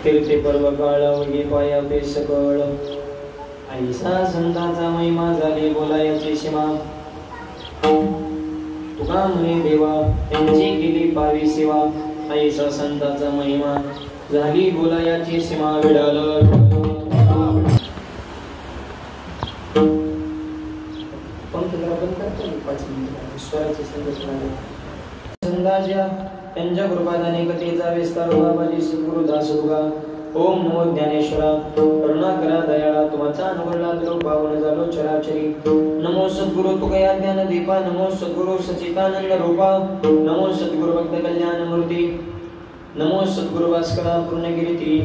फिरते पर्व काळ वगे पाया पे सकळ ऐसा संतांचा महिमा झाली बोलायची सीमा तुका म्हणे देवा त्यांची केली पावी सेवा ऐसा संतांचा महिमा झाली बोलायची सीमा विडाल संतांच्या त्यांच्या कृपादाने कथेचा विस्तार बाबाजी सद्गुरु दासोगा ओम नमो ज्ञानेश्वरा करुणा करा दयाळा तुमचा अनुग्रह द्रो पावन झालो चराचरी नमो सद्गुरु तुकया ज्ञान दीपा नमो सद्गुरु सचितानंद रूपा नमो सद्गुरु भक्त कल्याण मूर्ती नमो सद्गुरु भास्करा पूर्णगिरी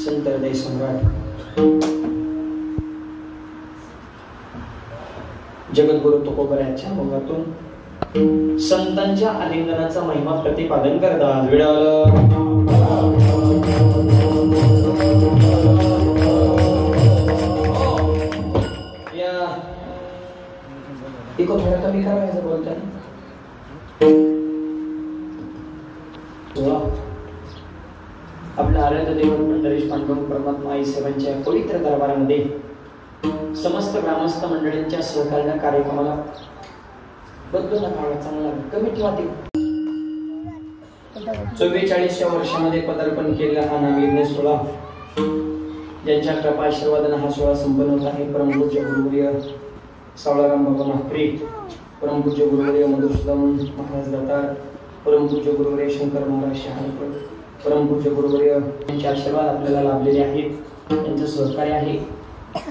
संत हृदय सम्राट जगद्गुरु तुकोबराच्या मुखातून संतांच्या आलिंगनाचा महिमा प्रतिपादन करतात विडाल या इको थोडा कमी करायचं बोलताय आपल्या आराध्य दैवत पंढरीश पांडुरंग परमात्मा आई सेवांच्या पवित्र दरबारामध्ये समस्त ग्रामस्थ मंडळींच्या सहकार्याने कार्यक्रमाला चांगला कमिटी वाटी 44व्या वर्षामध्ये पदार्पण केलेला हा नामयज्ञ सोहळा ज्यांच्या कृपा आशीर्वादाने हा सोहळा संपन्न होत आहे परमपूज्य गुरुवर्य सावळाराम बाबा महात्रे परमपूज्य गुरुवर्य मधुसूदन महाराज दातार परमपूज्य गुरुवर्य शंकर महाराज शहाणकर परमपूज्य गुरुवर्य यांचे आशीर्वाद आपल्याला लाभलेले आहेत त्यांचं सहकार्य आहे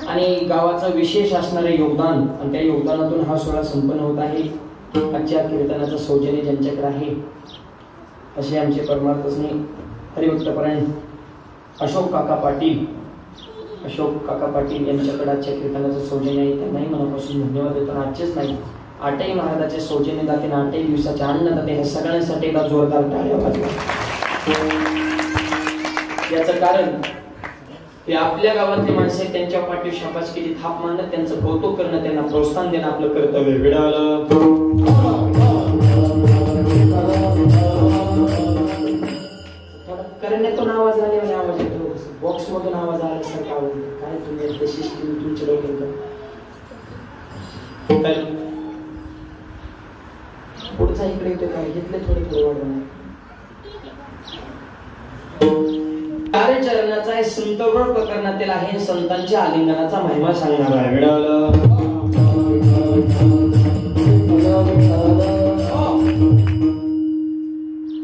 आणि गावाचं विशेष असणारे योगदान आणि त्या योगदानातून हा सोहळा संपन्न होत आहे आजच्या कीर्तनाचं सौजन्य ज्यांच्याकडे आहे असे आमचे परमार्थस्ने हरिभक्तपरायण अशोक काका पाटील यांच्याकडे आजच्या कीर्तनाचं सौजन्य आहे त्यांनाही मनापासून धन्यवाद देतो आजचेच नाही आठही महाराजाचे सौजन्य दाते आणि 8 दिवसाचे अन्नदाते हे सगळ्यांसाठी एकदा जोरदार टाळ्या वाजवा याचं कारण हे आपल्या गावातले माणसे त्यांच्या पाठी शाबासकीची थाप मानणं त्यांचं कौतुक करणं त्यांना प्रोत्साहन देणं आपलं कर्तव्य विडालं करण्यातून आवाज आले आणि आवाज येतो बॉक्स मधून आवाज आल्यासारखा आवाज काय तुम्ही सिस्टीम तुमच्या डोक्यात पुढचा इकडे येतो काय घेतले थोडे थोडे वाढवणार कार्यचरणाचा संतव्र प्रकरणातील आहे संतांच्या आलिंगनाचा महिमा सांगणार आहे विडालं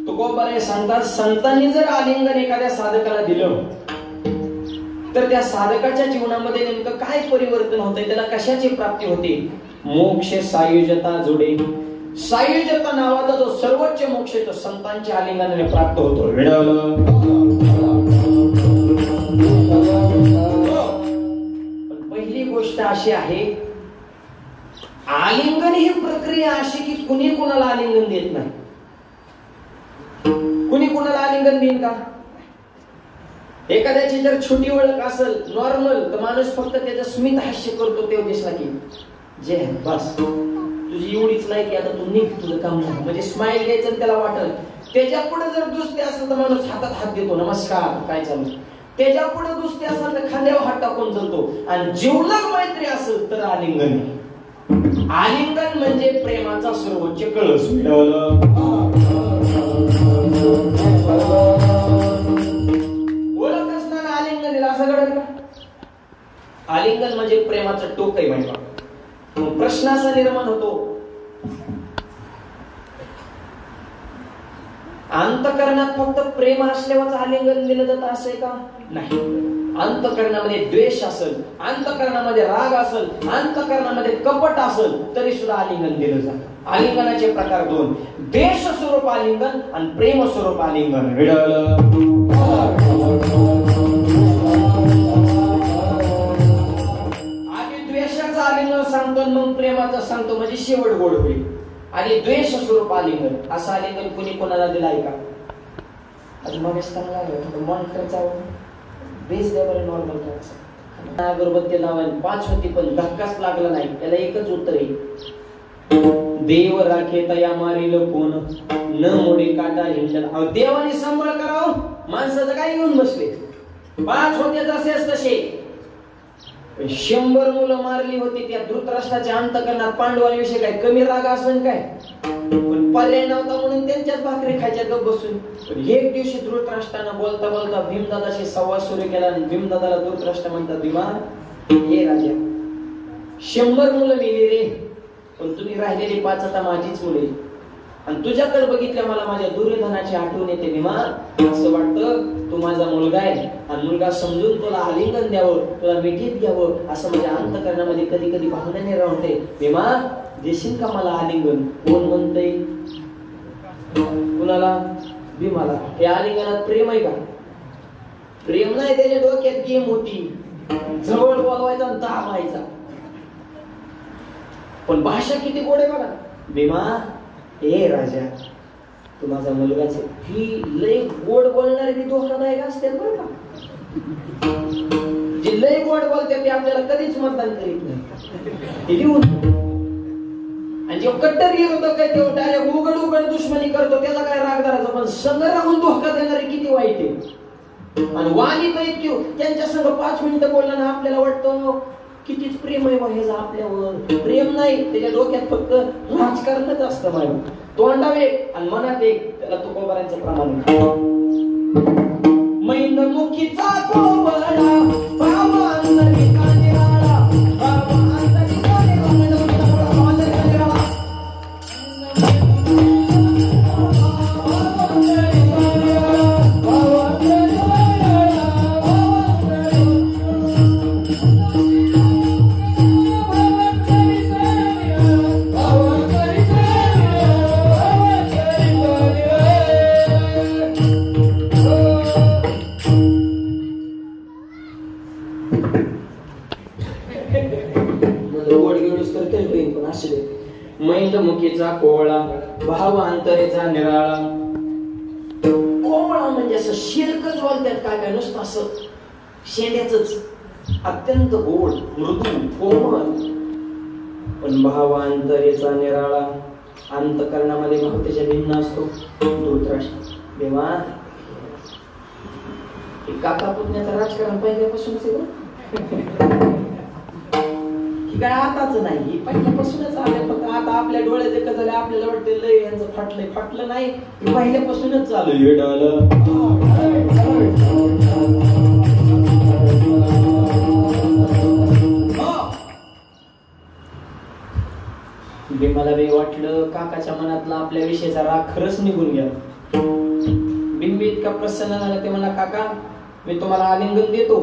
तुकोबारे सांगतात संतांनी जर आलिंगन एखाद्या साधकाला दिलं तर त्या साधकाच्या जीवनामध्ये नेमकं काय परिवर्तन होतंय, त्याला कशाची प्राप्ती होते? मोक्ष सायुज्यता जोडे. सायुज्यता नावाचा जो सर्वोच्च मोक्ष तो संतांच्या आलिंगनाने प्राप्त होतो. पण पहिली गोष्ट अशी आहे, आलिंगन ही प्रक्रिया अशी की कुणी कुणाला आलिंगन देत नाही. कुणी कुणाला आलिंगन देईन का? एखाद्याची जर छोटी ओळख असेल नॉर्मल, तर माणूस फक्त त्याचं स्मित हास्य करतो, तेव्हा दिसला की जे बस तुझी एवढीच नाही की आता तू निघ, तुझं काम नाही, म्हणजे स्माइल द्यायचं त्याला वाटल. त्याच्या पुढे जर दुसरी असेल तर माणूस हातात हात देतो, नमस्कार काय चालू. त्याच्या पुढे दुसरी असेल तर खांद्यावर हात टाकून चालतो. आणि जीवलग मैत्री असेल तर आलिंगन. आलिंगन म्हणजे प्रेमाचा सर्वोच्च कळस. ओळख असताना आलिंगन दिला असं घडत का? आलिंगन म्हणजे प्रेमाचं टोक आहे. म्हणजे प्रश्न असा निर्माण होतो, अंतःकरणात फक्त प्रेम असल्यावर आलिंगन दिलं जातं असं का? नाही. अंतःकरणामध्ये द्वेष असेल, अंतःकरणामध्ये राग असेल, अंतःकरणामध्ये कपट असेल तरी सुद्धा आलिंगन दिलं जातं. आलिंगनाचे प्रकार दोन, द्वेष स्वरूप आलिंगन आणि प्रेम स्वरूप आलिंगन. आधी द्वेषाचं आलिंगन सांगतो मग प्रेमाचं सांगतो, म्हणजे शेवट गोड होईल. आणि द्वेष स्वरूप आलिंगन, असं आलिंगन कुणी कोणाला दिलाय का? अजून मग चांगला मॉनिटरचा बेस द्या बरं. नॉर्मल करायचं अगरबत्ती लावायला 5 होती पण धक्काच लागला नाही. त्याला एकच उत्तर आहे, देव राखे तया मारील कोण न मोडी काटा हिंडल. देवाने सांभाळ करावं, माणसाचं काय येऊन बसले. 5 होते तसेच तसे. 100 मुलं मारली होती त्या धृतराष्ट्राच्या अंतःकरणात पांडवांविषयी काय कमी राग असेल काय? पण पर्याय नव्हता म्हणून त्यांच्याच भाकरी खायच्या गप बसून. पण एक दिवशी धृतराष्ट्रानं बोलता बोलता भीमदादाशी संवाद सुरू केला आणि भीमदादाला धृतराष्ट्र म्हणतात, भीमा हे राजा 100 मुलं मेली रे, पण तुम्ही राहिलेली 5 आता माझीच मुले. आणि तुझ्याकडे बघितल्या मला माझ्या दुर्योधनाची आठवण येते. भीमा असं वाटतं तू माझा मुलगा आहे आणि मुलगा समजून तुला आलिंगन द्यावं, तुला मिठीत घ्यावं असं माझ्या अंतःकरणामध्ये कधी कधी भावना निर्माण होते. भीमा देशील का मला आलिंगन? कोण म्हणतंय? कुणाला? भीमाला. हे आलिंगनात प्रेम आहे का? प्रेम नाही, त्याच्या डोक्यात गेम होती, जवळ बोलवायचा आणि दाबायचा. पण भाषा किती गोड आहे बघा. भीमा ए राजा तू माझा मुलगाच आहे. ही लय गोड बोलणारे ती धोकादायक असते बरं का. जे लय गोड बोलते ते आपल्याला कधीच मतदान करीत नाही. आणि जो कट्टर विरोधक आहे तो डायरेक्ट उघड उघड दुश्मनी करतो, त्याचा काय राग धरायचा. पण संग राहून धोका देणारे किती वाईट आहे. आणि वाणी तर इतकी त्यांच्या संग 5 मिनिटं बोलला ना आपल्याला वाटतं कितीच प्रेम आहे व्हायचं आपल्यावर. प्रेम नाही, त्याच्या डोक्यात फक्त राजकारणच असतं. माझ्या तोंडावर एक आणि मनात एक. त्याला तुकोबारांचं प्रमाण. मैंदमुखीचा कोवळा बाबा अंतरीचा निराळा, बाबा अंतरीचा निराळा, बाबा अंतरीचा निराळा. मैंदमुखीचा कोवळा भाव अंतरेचा निराळा. कोवळा म्हणजे असं शिरकच बोलतात काय काय, नुसतं असं शेंड्याच, अत्यंत गोड मृदू कोमल. पण भाव अंतरेचा निराळा, अंतकरणामध्ये भाव त्याच्या भिन्न असतो. धृतराष्ट्र देवा काका पुतण्याचं राजकारण पहिल्यापासूनच आहे. काय आताच नाही, पहिल्यापासूनच आलंय. फक्त आता आपल्या डोळ्यात एकच झाले, आपल्याला वाटतं लय यांचं फाटलंय. फाटलं नाही, पहिल्यापासूनच चालू आहे. मला बी वाटलं काकाच्या मनातला आपल्या विषयीचा राग खरंच निघून गेला. बिंबी इतका प्रसन्न झाला ते म्हणा, काका मी तुम्हाला आलिंगन देतो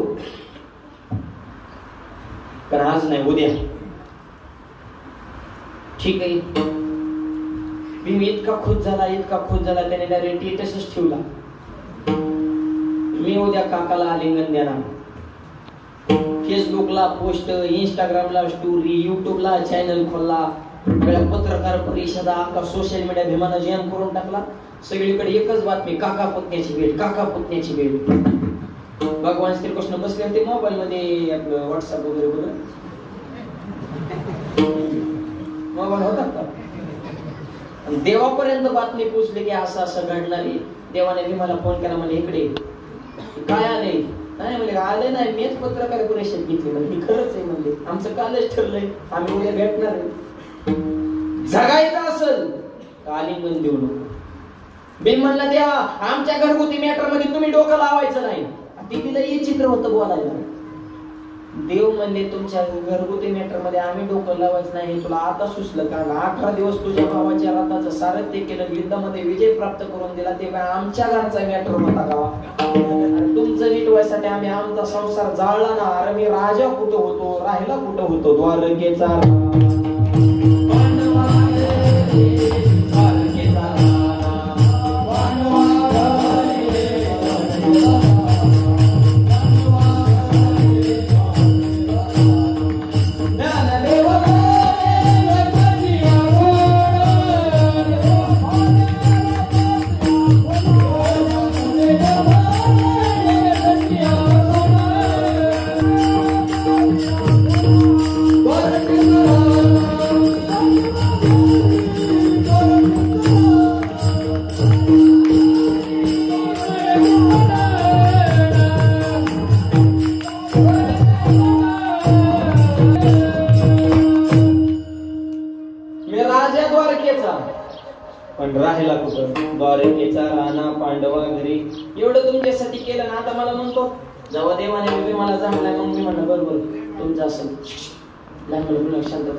पण आज नाही, उद्या. ठीक आहे. मी इतका खुश झाला त्याने डायरेक्ट स्टेटसच ठेवला, मी उद्या काकाला आलिंगन देणार. फेसबुकला पोस्ट, इंस्टाग्रामला स्टोरी, युट्यूबला चॅनल खोलला, पत्रकार परिषदा, अख्खा सोशल मीडिया भीमानं जॅम करून टाकला. सगळीकडे एकच बातमी, काका पुतण्याची भेट. भगवान श्रीकृष्ण बसले होते मोबाईल मध्ये, आपलं व्हॉट्सअप वगैरे बघून. मोबाईल होता का? देवापर्यंत बातमी पोहोचली की असं असं घडणार आहे. देवाने भीमाला फोन केला, मला इकडे काय आले? नाही म्हणजे आले नाही, मीच पत्रकार परिषद घेतली. म्हणजे खरंच आहे, म्हणजे आमचं कालच ठरलंय, आम्ही उद्या भेटणार आहे. जगायचं असेल आलिंगन देऊ नको. बिन म्हणला देवा आमच्या घरगुती मॅटर मध्ये तुम्ही डोकं लावायचं नाही. तिला हे चित्र होतं बोलायला. देव म्हणले तुमच्या घरगुती मॅटर मध्ये आम्ही डोकं लावायचं नाही. तुला आता सुचलं का? 18 दिवस तुझ्या भावाच्या रथाचं सारथ्य केलं, युद्धामध्ये विजय प्राप्त करून दिला, तेव्हा आमच्या घरचा मॅटर होता गावा. तुमचं नीटवायसाठी आम्ही आमचा संसार जाळला ना. अरे मी राजा कुठं होतो, राहिला कुठं होतो? द्वारकेचा पण राहिला कुठं? द्वारकेचा राणा पांडवा घरी. एवढं तुमच्यासाठी केलं ना. आता मला म्हणतो जेव्हा देवाने मला जमलाय, मग मी म्हणलं बरोबर तुमचं असं शांत.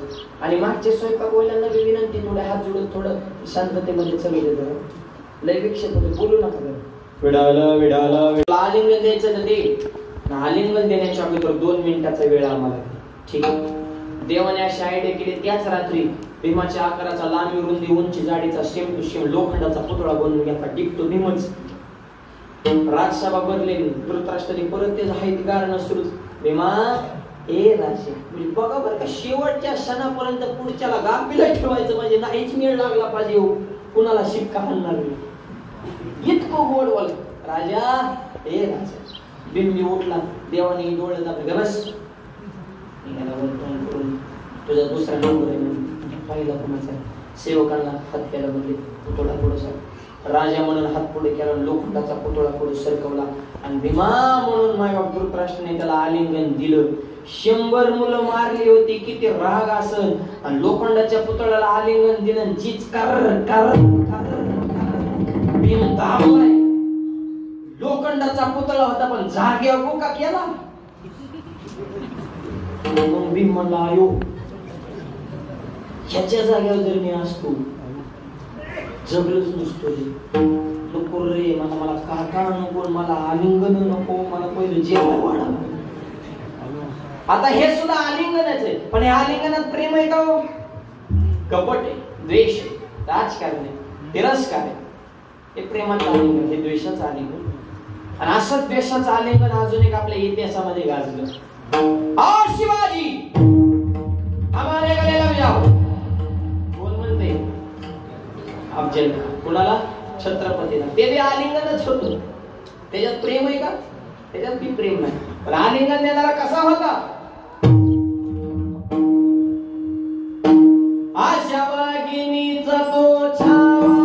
आणि मागचे स्वयंपाक बोलल्यानं विनंती, थोडे हात जोडून थोडं शांततेमध्ये चलू देतो. लय विक्षेप होते, बोलू नका. विडाला आलिंगन द्यायचं ना ते. आलिंगन देण्याच्या अगोदर 2 मिनिटाचा वेळ आम्हाला. ठीक आहे. देवाने अशी आयडिया केली. त्याच रात्री भीमाच्या आकाराचा, लांबी, रुंदी, उंची, जाडीचा सेम टू सेम लोखंडाचा पुतळा बनवून घेतला. टिकतो भीमच. राजसभा भरली. धृतराष्ट्राने परत त्याचं हाईत गारणं सुरू. भीमा ए राजे, म्हणजे बघा बरं का, शेवटच्या क्षणापर्यंत पुढच्याला गाफीला ठेवायचं, म्हणजे नाहीच मेळ लागला पाहिजे कुणाला शिक्का हाणणार नाही. इतकं गोड बोल. राजा ए राजा. बिंबी उठला. देवाने डोळे दाबले. बस तुझा दुसरा नंबर आहे. पहिला कोणाचा? सेवकांना हात केला, म्हणजे पुतळा पुढे. राजा म्हणून हात पुढे केला, लोखंडाचा पुतळा पुढे सरकवला. आणि भीमा म्हणून माझ्या धृतराष्ट्राने त्याला आलिंगन दिलं. 100 मुलं मारली होती, किती राग असल. आणि लोखंडाच्या पुतळ्याला आलिंगन दिलं. चीच कर भीम दाबलाय. लोखंडाचा पुतळा होता पण जागेवर बोका केला. मग भीम म्हणला आयो, ह्याच्या जागेवर जर मी असतो जगलच नसतो नको रे. मला काका नको, मला आलिंगन नको, मला पहिलं जेवण वाढा. आता हे सुद्धा आलिंगनच आहे. पण हे आलिंगनात प्रेम आहे का? कपट आहे, द्वेष आहे, राजकारण आहे, तिरस्कार आहे. हे प्रेमाचं आलिंगन, हे द्वेषाचं आलिंगन. आणि असं द्वेषाचं आलिंगन अजून एक आपल्या इतिहासामध्ये गाजलं. शिवाजी हमारे गले लग जाओ. कोण म्हणते? अफजल खान. कुणाला? छत्रपतीला. ते बी आलिंगनच होतं. त्याच्यात प्रेम आहे का? त्याच्यात बी प्रेम नाही. पण आलिंगन देणारा कसा होता? आशा वागिनीचा तो छावा.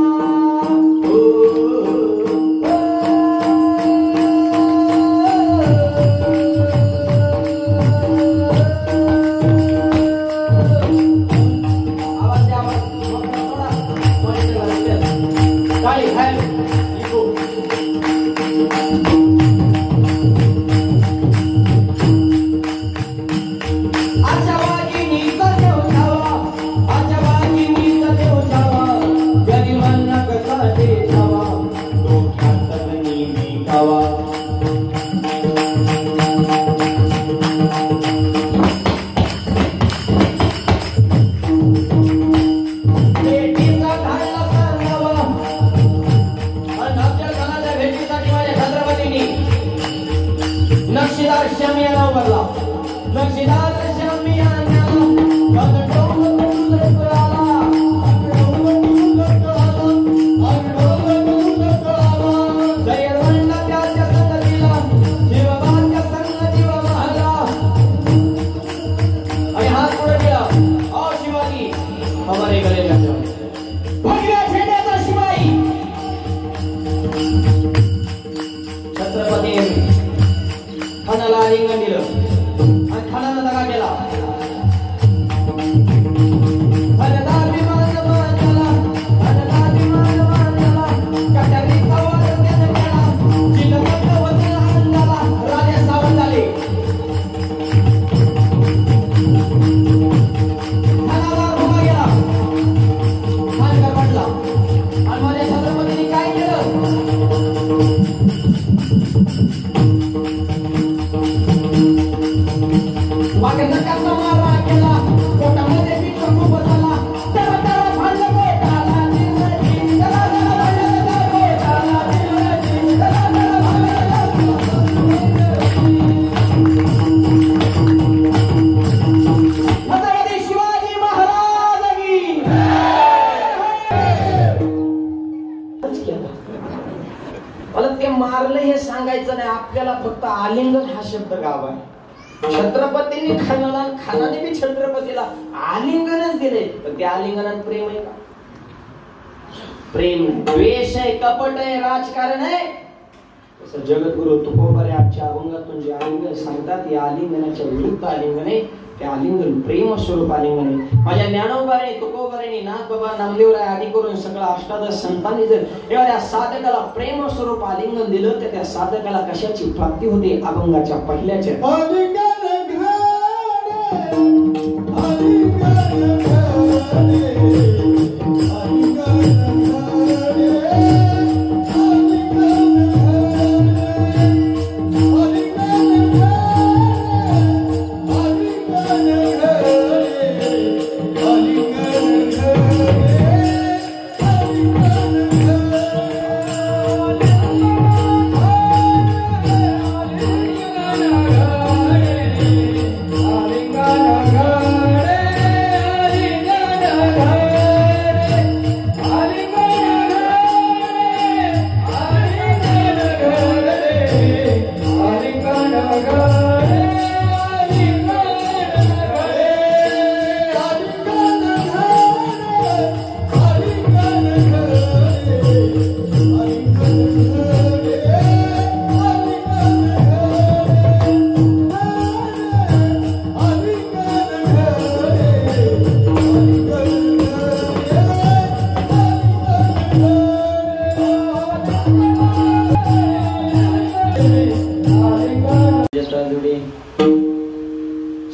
मारलं हे सांगायचं नाही, आपल्याला फक्त आलिंगन हा शब्द गाव आहे. छत्रपतींनी खानाला, खानाने बी छत्रपतीला आलिंगनच दिले, पण त्या आलिंगनात प्रेम आहे का? प्रेम नाही, द्वेष आहे, कपट आहे, राजकारण आहे. तसं जगद्गुरु तुकोबारे आजच्या अभंगातून जे आलिंगन सांगतात, या आलिंगनाच्या विरुद्ध आलिंगन आहे. ते आलिंगन प्रेम स्वरूप आलिंगन आहे. माझ्या ज्ञानोबाने, तुकोबारेने, नाथबाबा, नामदेवराय आदी करून सगळं अष्टादश संतांनी जर एखाद्या साधकाला प्रेम स्वरूप आलिंगन दिलं, तर त्या साधकाला कशाची प्राप्ती होते? अभंगाच्या पहिल्याच्या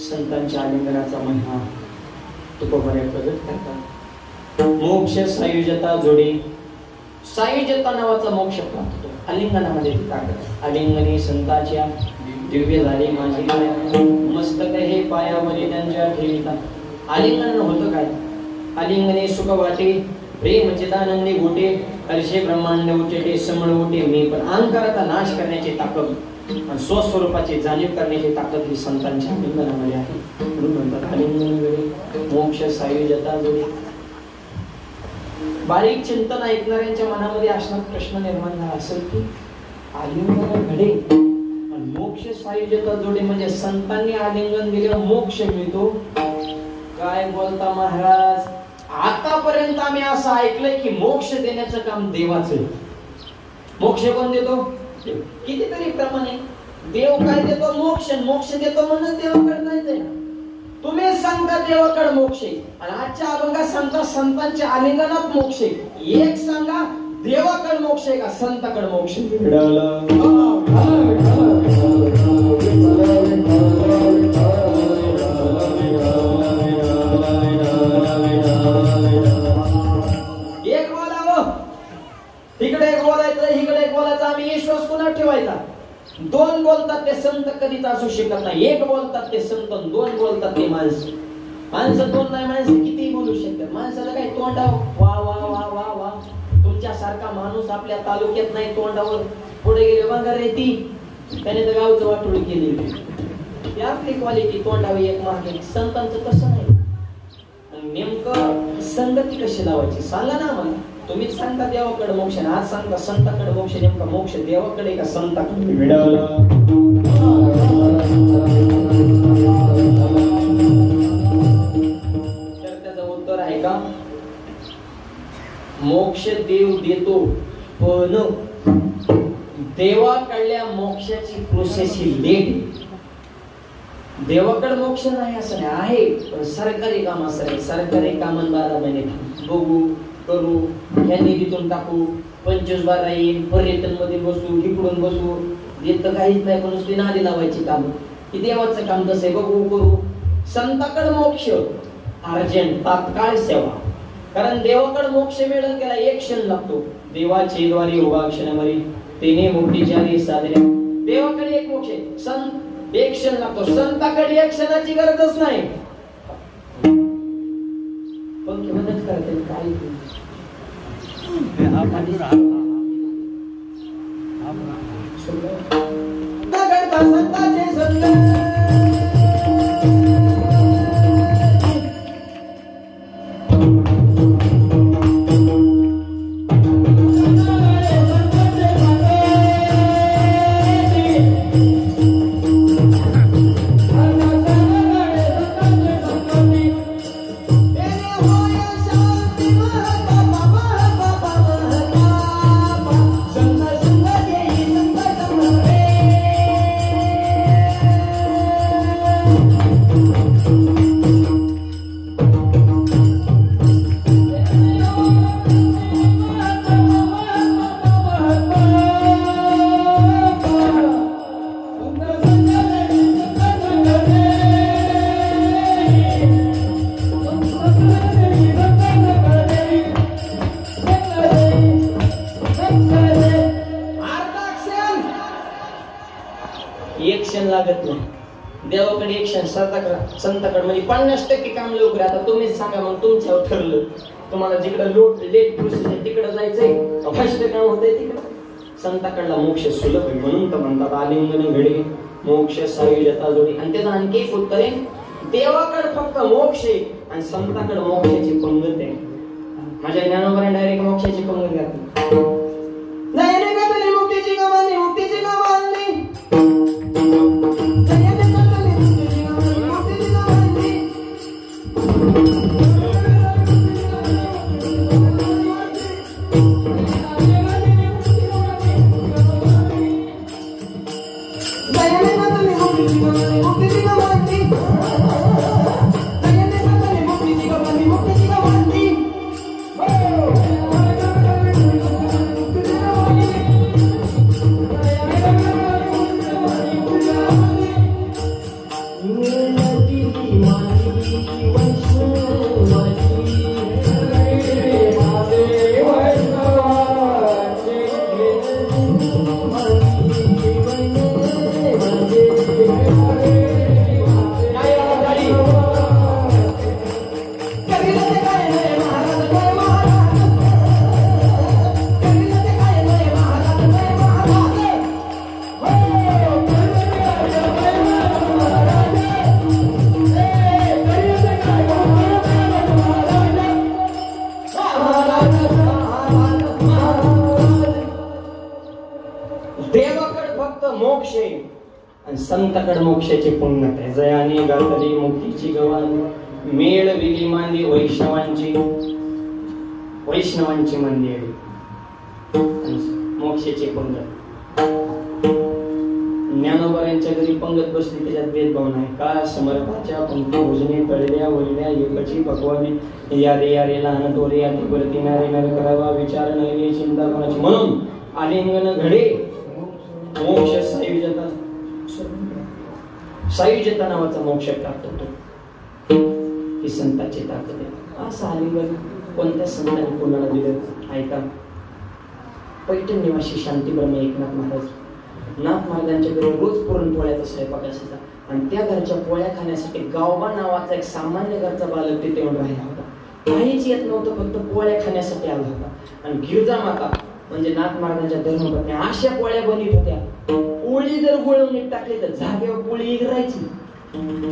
संतांच्या आलिंगनाचा महिमा तुकोबारे प्रगट करतात. मोक्ष सायुज्यता जोडी, सायुज्यता नावाचा मोक्ष प्राप्त होतो आलिंगनामध्ये. आलिंगने संतांच्या दिव्य झाले माझे मस्तक हे पायामध्ये त्यांच्या ठेविता. आलिंगन होतं काय? आलिंगने सुख वाटे, प्रेम चिदानंदी गोटे, हर्षे ब्रह्मांड उठे समळ उठे मी. पण अहंकाराचा नाश करण्याची ताकद आणि स्वस्वरूपाची जाणीव करण्याची ताकद ही संतांच्या आलिंगनामध्ये आहे. म्हणून म्हणतात आलिंगन वेळी मोक्ष सायुज्यता जोडी. बारीक चिंतन ऐकणाऱ्यांच्या मनामध्ये असणार प्रश्न निर्माण झाला असेल की आलिंगन घडे आणि मोक्ष सायुज्यता जोडी म्हणजे संतांनी आलिंगन दिल्यावर मोक्ष मिळतो. काय बोलता महाराज? आतापर्यंत आम्ही असं ऐकलंय की मोक्ष देण्याचं काम देवाचं. मोक्ष कोण देतो? कितीतरी प्रमाणे देव काय देतो? मोक्ष. मोक्ष देतो म्हणून देवाकडे जायचंय. तुम्ही सांगता देवाकडे मोक्ष आहे आणि आजच्या अभंगात सांगता संतांच्या आलिंगनात मोक्ष आहे. एक सांगा, देवाकडे मोक्ष आहे का संताकडे मोक्ष? एक बोलावं, इकडे एक बोलायचं, इकडे एक बोलायचं. आम्ही विश्वास कोणा ठेवायचा? दोन बोलतात ते संत कधीच असू शकत नाही. एक बोलतात ते संत, दोन बोलतात ते माणसं. माणसं दोन नाही, माणसं किती बोलू शकतात. माणसाला काही तोंडावर वा वा वा वा वा. तुमच्यासारखा माणूस आपल्या तालुक्यात नाही. तोंडावर पुढे गेले बघा रे ती, त्याने तर गावचं वाटोळ केली. ती आपली क्वालिटी तोंडावर एक मागे. संतांचं तसं नाही. नेमकं संगती कशी लावायची सांगा ना मला. तुम्हीच सांगता देवाकडे मोक्ष, आज सांगता संताकडे मोक्ष. नेमका मोक्ष देवाकडे का संताकडे? तर त्याचं उत्तर आहे का? मोक्ष देव देतो, पण देवाकडल्या मोक्षाची प्रोसेस ही लेट. देवाकडे मोक्ष नाही असं नाही, आहे पण सरकारी काम असं नाही. सरकारी कामं 12 महिने बघू करू, ह्या निधीतून टाकू, 25-12 येईल, पर्यटन मध्ये बसू, इकडून बसू, येत काहीच नाही. पण नुसती नादी लावायची काम. ही देवाचं काम तसं आहे, बघू करू. संताकडे मोक्ष अर्जंट, तात्काळ सेवा. कारण देवाकडे मोक्ष मिळून त्याला एक क्षण लागतो. देवाचे द्वारे उभा क्षणामध्ये तेने मोठी जारी साधल्या. देवाकडे एक मोक्ष, संत एक क्षण लागतो. संताकडे एक क्षणाची गरजच नाही. पण मदत करते काही लागत नाही. देवाकडे 100 संताकडे म्हणजे 50% काम लवकर. आता तुम्हीच सांगा मग तुमच्यावर ठरलं. तुम्हाला जिकडे लेट प्रोसेस आहे तिकडे जायचंय, फास्ट काम होतंय तिकडे. संताकडला मोक्ष सुलभ आहे म्हणून तर म्हणतात आलिंगन घडे मोक्ष सायुज्यता जोडी. आणि त्याचं आणखी एक उत्तर आहे, देवाकडे फक्त मोक्ष आहे आणि संताकडे मोक्षाची पंगत आहे. माझ्या ज्ञानोबाने डायरेक्ट मोक्षाची पंगत घातली. मुक्तीची गवानी, मुक्तीची गवानी, संताकड मोक्षाची पंगत आहे. जयाने गातली मुक्तीची गवानी, मेळ विली मांदी वैष्णवांची मंदिर, मोक्षाची पंगत. ज्ञानोबा यांच्या घरी पंगत बसली, त्याच्यात भेदभाव नाही. का समर्थाच्या पंक्ती भोजने तळल्या वळल्या एकची पकवानी, या रे लहान तोरे या परती नारे नर करावा विचार नये चिंता कोणाची. म्हणून आलिंगन घडे मोक्ष सायुज्यता नावाचा मोक्ष प्राप्त होतो. ही संतांची ताकद आहे. असं आलिंगन कोणत्या संतांनी कोणाला दिलं ऐका. पैठण निवासी शांतीब्रह्म एकनाथ महाराज, नाथ महाराजांच्या घरी रोज पुरणपोळ्याचा स्वयंपाक असायचा. आणि त्या घरच्या पोळ्या खाण्यासाठी गावबा नावाचा एक सामान्य घरचा बालक तिथे येऊन राहिला होता. काहीच येत नव्हतं, फक्त पोळ्या खाण्यासाठी आला होता. आणि गिरजा माता म्हणजे नाथ महाराजांच्या धर्मपत्नी अशा पोळ्या बनवत होत्या. पोळी जर गुळवणीत टाकली तर जागेवर पोळी इगरायची.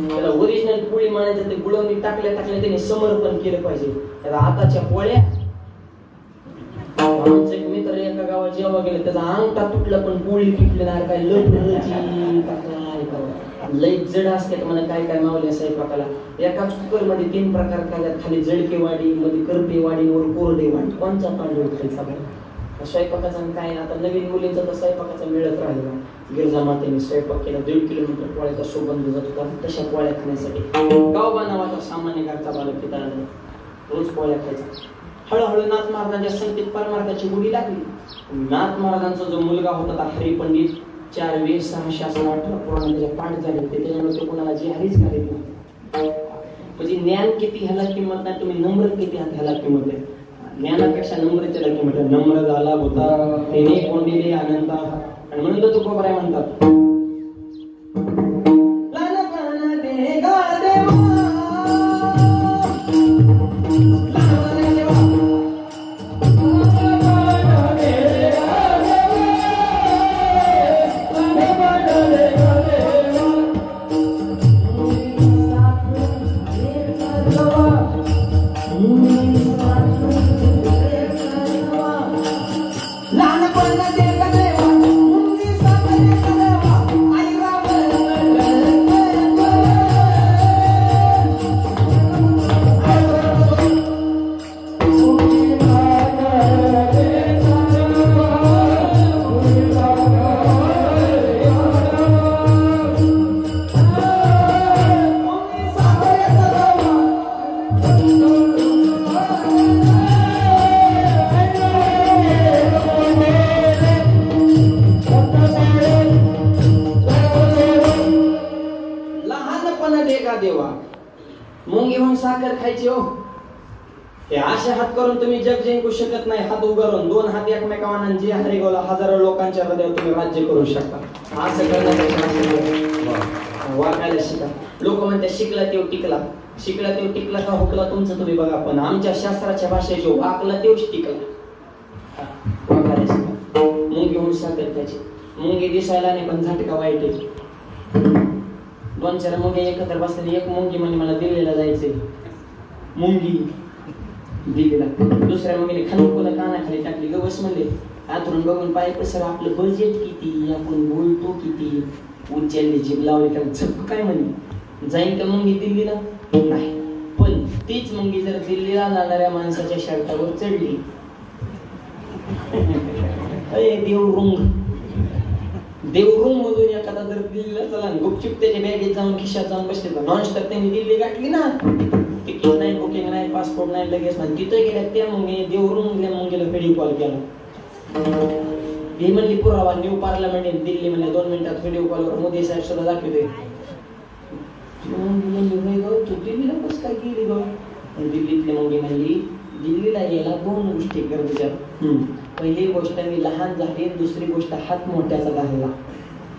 त्याला ओरिजिनल पोळी म्हणायचं, ते गुळवणीत टाकल्या त्याने समर्पण केलं पाहिजे. त्याला आताच्या पोळ्या, आमचं एक मित्र एका गावात जेव्हा गेले त्याचा अंगठा तुटला पण पोळी तुटली नाही. काय लई जड असते मला काय काय मावले स्वयंपाकाला. एकाच कुकर मध्ये 3 प्रकार खाल्ल्यात. खाली जळके वाडी, मध्ये करपे वाडी, वर कोरडे वाडी. कोणचा पांढरा खायचा स्वयंपाकाचा काय. आता नवीन मुलींचा तर स्वयंपाकाचा मिळत राहिला. गिरजा मातेने स्वयंपाक केला. 1.5 किलोमीटर पोळ्याचा सुगंध जात होता. तशा पोळ्या खाण्यासाठी गावबा नावाचा सामान्य घरचा बालक तिथं आला. रोज पोळ्या खायचा. हळूहळू नाथ महाराजांच्या संगीत परमार्थाची गुढी लागली. नाथ महाराजांचा जो मुलगा होता हरी पंडित, 4 वेद 6 शास्त्र 18 पुराण त्याच्या पाठ झाले होते. त्याच्यामुळे तो कोणाला जी हरीच घालीत नाही. म्हणजे ज्ञान किती ह्याला किंमत नाही, तुम्ही नम्र किती ह्याला किंमत आहे. ज्ञानापेक्षा नम्रतेला किंमत आहे. नम्र झाला होता तेने कोंडिले अनंता. आणि म्हणून तो तुकोबराय म्हणतात, हे असे हात करून तुम्ही जग जिंकू शकत नाही. हात उभारून 2 हात एकमेकांना जे हरिगोला हजारो लोकांच्या हृदयावर तुम्ही राज्य करू शकता. असं करण्यापेक्षा वाकायला शिका. लोक म्हणतात शिकला तेव टिकला. शिकला तेव टिकला का हुकला तुमचं तुम्ही बघा. पण आमच्या शास्त्राच्या भाषेत जो वाकला तेवच टिकला. वाकायला शिका. मुंगी होऊन साखर त्याची. मुंगी दिसायला नाही पण झटका वाईट आहे. 2-4 मुंगे एकत्र बसलेली. एक मुंगी म्हणजे मला दिल्लीला जायचंय. मुंगी दिल्लीला. दुसऱ्या मुंगीने खाली कानाखाली टाकली. गवस म्हणले आतून बघून पाहिजे सर आपलं बजेट किती, आपण बोलतो किती, उच्चारली जीभ लावली का झप काय म्हणे. जाईल का मुंगी दिल्लीला? नाही. पण तीच मुंगी जर दिल्लीला जाणाऱ्या माणसाच्या शर्टावर चढली देवरुंग मधून एखादा जर दिल्लीला चला गुपचूप त्याच्या बॅगेत जाऊन खिशात जाऊन बसले तर नॉनस्टॉप त्यांनी दिल्ली गाठली ना. तिकीट नाही, बुकिंग नाही, पासपोर्ट नाही, लगेच नाही. तिथं गेल्या त्या मुंगे देवरुंगल्या मुंगेला व्हिडिओ कॉल केला. ही म्हणली पुरावा न्यू पार्लमेंट दिल्ली म्हणजे 2 मिनिटात व्हिडिओ कॉलवर मोदी साहेब सुद्धा दाखवते. तू दिल्लीला कसं काय गेली ग? दिल्लीतली मुंगी म्हणली दिल्लीला यायला 2 गोष्टी गरजेच्या. पहिली गोष्ट मी लहान झाले, दुसरी गोष्ट हात मोठ्याचा झालेला.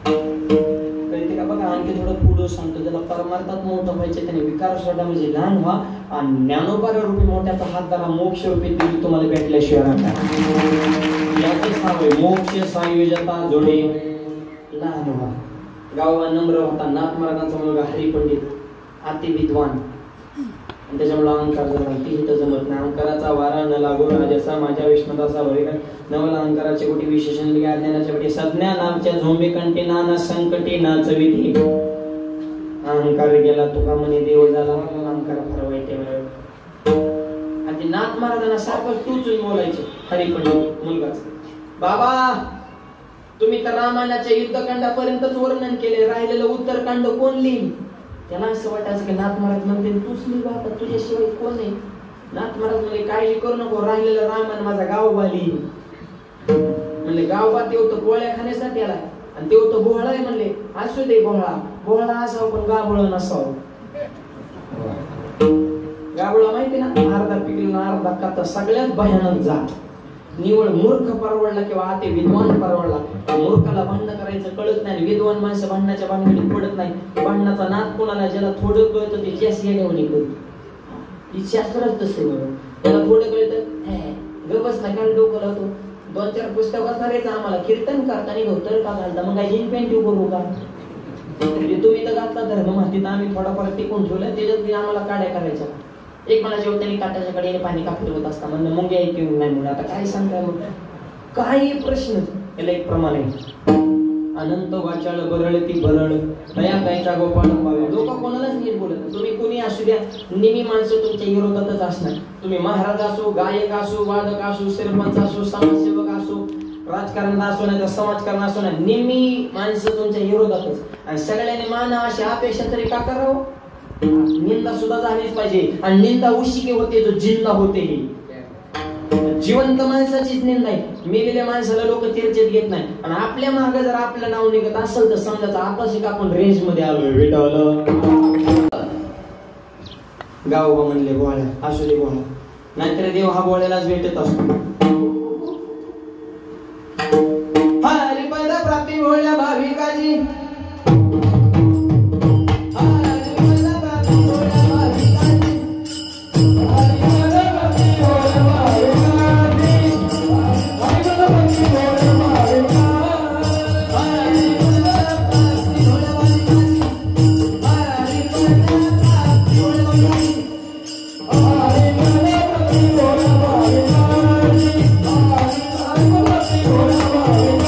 कळते का बघा. आणखी थोडं पुढं सांगतो. त्याला परमार्थात मोठं व्हायचे त्याने विकार सोडा म्हणजे लहान व्हा आणि ज्ञानोबार रूपी मोठ्याचा हात धरा. मोक्ष रूपी दिल्ली तुम्हाला भेटल्याशिवाय याचंच नाव आहे मोक्ष सायुजता जोडे लहान व्हा. गावा नम्र होता. नाथ महाराजांचा मुलगा हरिपंडित अति विद्वान आणि त्याच्यामुळे अहंकार झाला. ती हित जमत नाही. अहंकाराचा वारा न लागो राजसा माझ्या विष्णुदासा भरिका नवल अहंकाराचे कोटी विशेषण ज्ञानाच्या कोटी सज्ञा नामच्या झोंबे कंटी नाना संकटी नाचविधी. अहंकार गेला तुका म्हणे देव झाला. अहंकार फार वाईट आहे. आणि नाथ महाराजांना सारखं टूचून बोलायचं हरिपंडित मुलगाच. बाबा तुम्ही तर रामायणाच्या युद्धकांडापर्यंतच वर्णन केले, राहिलेलं उत्तरकांड कोण लिहिल? त्याला असं वाटायचं की नाथ महाराज म्हणते तूच लिहि बाबा, तुझ्याशिवाय कोण आहे? नाथ महाराज म्हणले काळजी करू नको, राहिलेलं रामायण माझा गावबा लिहिल. म्हणले गावबा ते होतं गोळ्या खाण्यासाठी आलाय आणि ते होतं बोहळा आहे. म्हणले असू दे बोहळा, बोहळा असावं पण गाबळ नसावं. गाबळा माहिती ना, अर्धा पिकलेला अर्धा काता. सगळ्यात भयानक जात. निवळ मूर्ख परवडला किंवा अति विद्वान परवडला. मूर्खाला भांडण करायचं कळत नाही. विद्वान माणसं भांडणाच्या भानगडीत पडत नाही. भांडणाचा नाद कोणाला ज्याला थोडं कळतं ते जास्त येण्यावणी करतो. ही शास्त्रच तसं बरं. त्याला थोडं कळतं गबस नाही कारण डोकं लावतो. 2-4 पुस्तक वाचणारेच आम्हाला कीर्तन करताना गवतर का घालता मग काय जीन पेंट करू का? तुम्ही तर घातला धर्म माहिती आम्ही थोडाफार टिकून ठेवलं त्याच्यात आम्हाला काड्या करायच्या. एक मला जेव्हा त्यांनी काट्याच्या कडेने पाणी कापलं होत असता म्हणलं मुंगे ऐकून नाही म्हणून आता काय सांगताय मग काही प्रश्न. याला एक प्रमाण आहे अनंत वाचाळ बरळ ती बरळ दया कायचा गोपाळ पावे. लोक कोणालाच नीट बोलत. तुम्ही कोणी असू द्या नेहमी माणसं तुमच्या विरोधातच असणार. तुम्ही महाराज असो, गायक असो, वादक असो, सरपंच असो, समाजसेवक असो, राजकारण असो नाही तर समाजकारण असो ना, नेहमी माणसं तुमच्या विरोधातच. आणि सगळ्यांनी माना अशी अपेक्षा तरी का करावं? निंदा सुद्धा झालीच पाहिजे. आणि निंदा उशिके होते जो जिंदा होते. जिवंत माणसाचीच निंदा आहे. मेलेल्या माणसाला लोक चर्चेत घेत नाही. आणि आपल्या मागे जर आपलं नाव निघत असेल तर समजायचं आताशी आपण रेंज मध्ये आलोय. भेटवलं गाव म्हणले बोळ्या असू दे बोळा, नाहीतर देव हा बोळ्यालाच भेटत असतो. हरिपद प्राप्ती बोळ्या भाविकाची Oh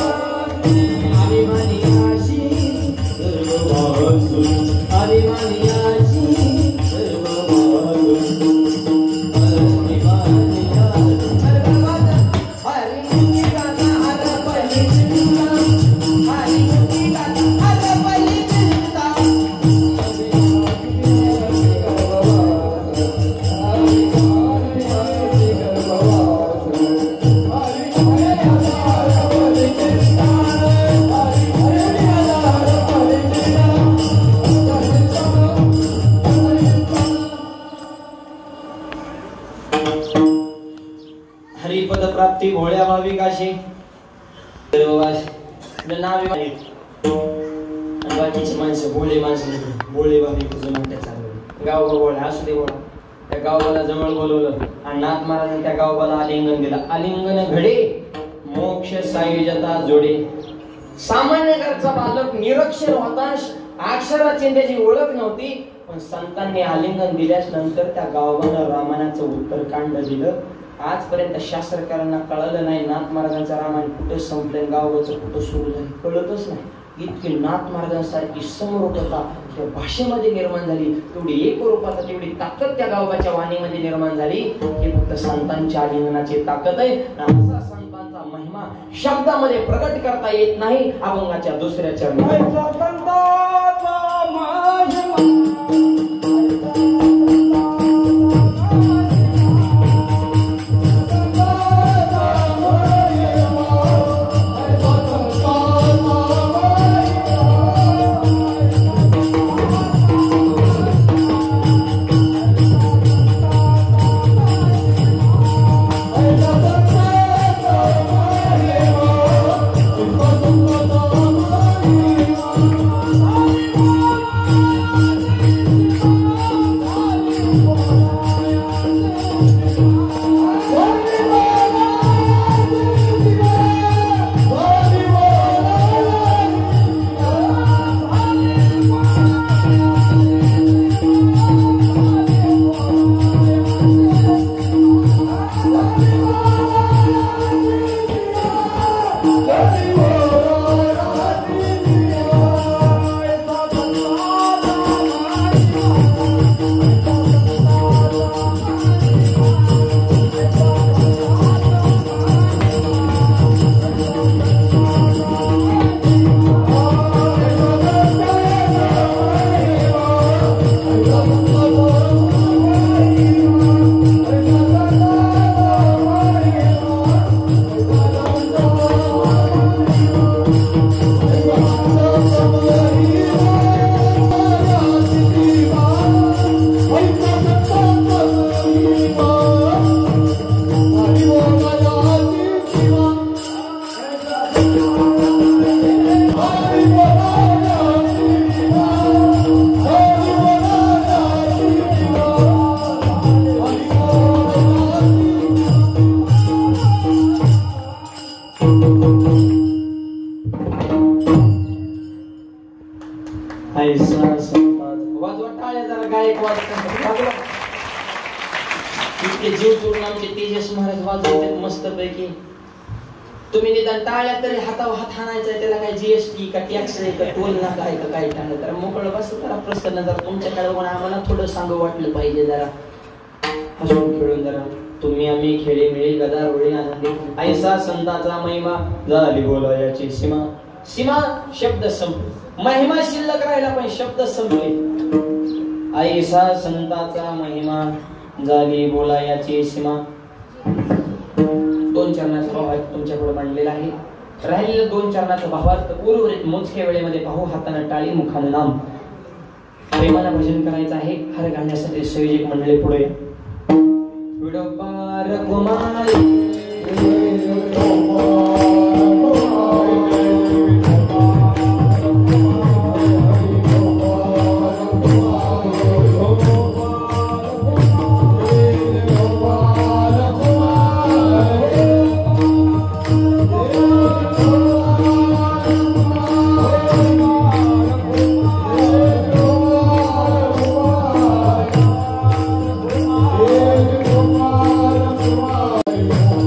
हरिपद प्राप्ती भोळ्या भाविकाशी बाकीची माणसं भोळे माणसं भोळे भाविक जमवत्या चालू गाव बोला असू दे बोला. त्या गावाला जवळ बोलवलं आणि नाथ महाराजांनी त्या गावाला आलिंगन दिलं. आलिंगन घडे मोक्ष सायुजता जोडे. सामान्य घरचा बालक निरक्षर होता, अक्षराची त्याची ओळख नव्हती, पण संतांनी आलिंगन दिल्यास नंतर त्या गावाला रामायणाचं उत्तरकांड दिलं. आजपर्यंत शास्त्रकारांना कळलं नाही नाथ महाराजांचं रामायण कुठं संपलं, गावाचं कुठं सुरू झालं, कळतच नाही. इतकी नाथ महाराजांसारखी समरूपता त्या भाषेमध्ये निर्माण झाली, तेवढी एकरूपता, तेवढी ताकद त्या गावाच्या वाणीमध्ये निर्माण झाली. हे फक्त संतांच्या आलिंगनाची ताकद आहे. असा संतांचा महिमा शब्दामध्ये प्रकट करता येत नाही. अभंगाच्या दुसऱ्या चरणात जीव तोडून आमचे तेजस महाराज वाजवतात मस्त पैकी. तुम्ही निदान टाळ्या तरी हातावर हात हाणायचा, त्याला काय जीएसटी का टॅक्स आहे का टोल नाका आहे का काय टाळलं तर मोकळं बस जरा प्रसन्न. जरा तुमच्याकडे पण आम्हाला थोडं सांगू वाटलं पाहिजे, जरा हसून खेळून जरा तुम्ही आम्ही खेळी मिळी गदा रोळी आनंदी. ऐसा संतांचा महिमा झाली बोला याची सीमा. सीमा शब्द संपले, महिमा शिल्लक राहिला पण शब्द संपले. ऐसा संतांचा महिमा झाली बोला याची सीमा. दोन चरणाचा भाव तुमच्याकडे मांडलेला आहे. राहिलेलं दोन चरणाचा भावार्थ उर्वरित मोजक्या वेळेमध्ये पाहू. हाताने टाळी मुखाने नाम. प्रेमानं भजन करायचं आहे. हर गाण्यासाठी संयोजक मंडळी पुढे. विडोपार कुमारी Hare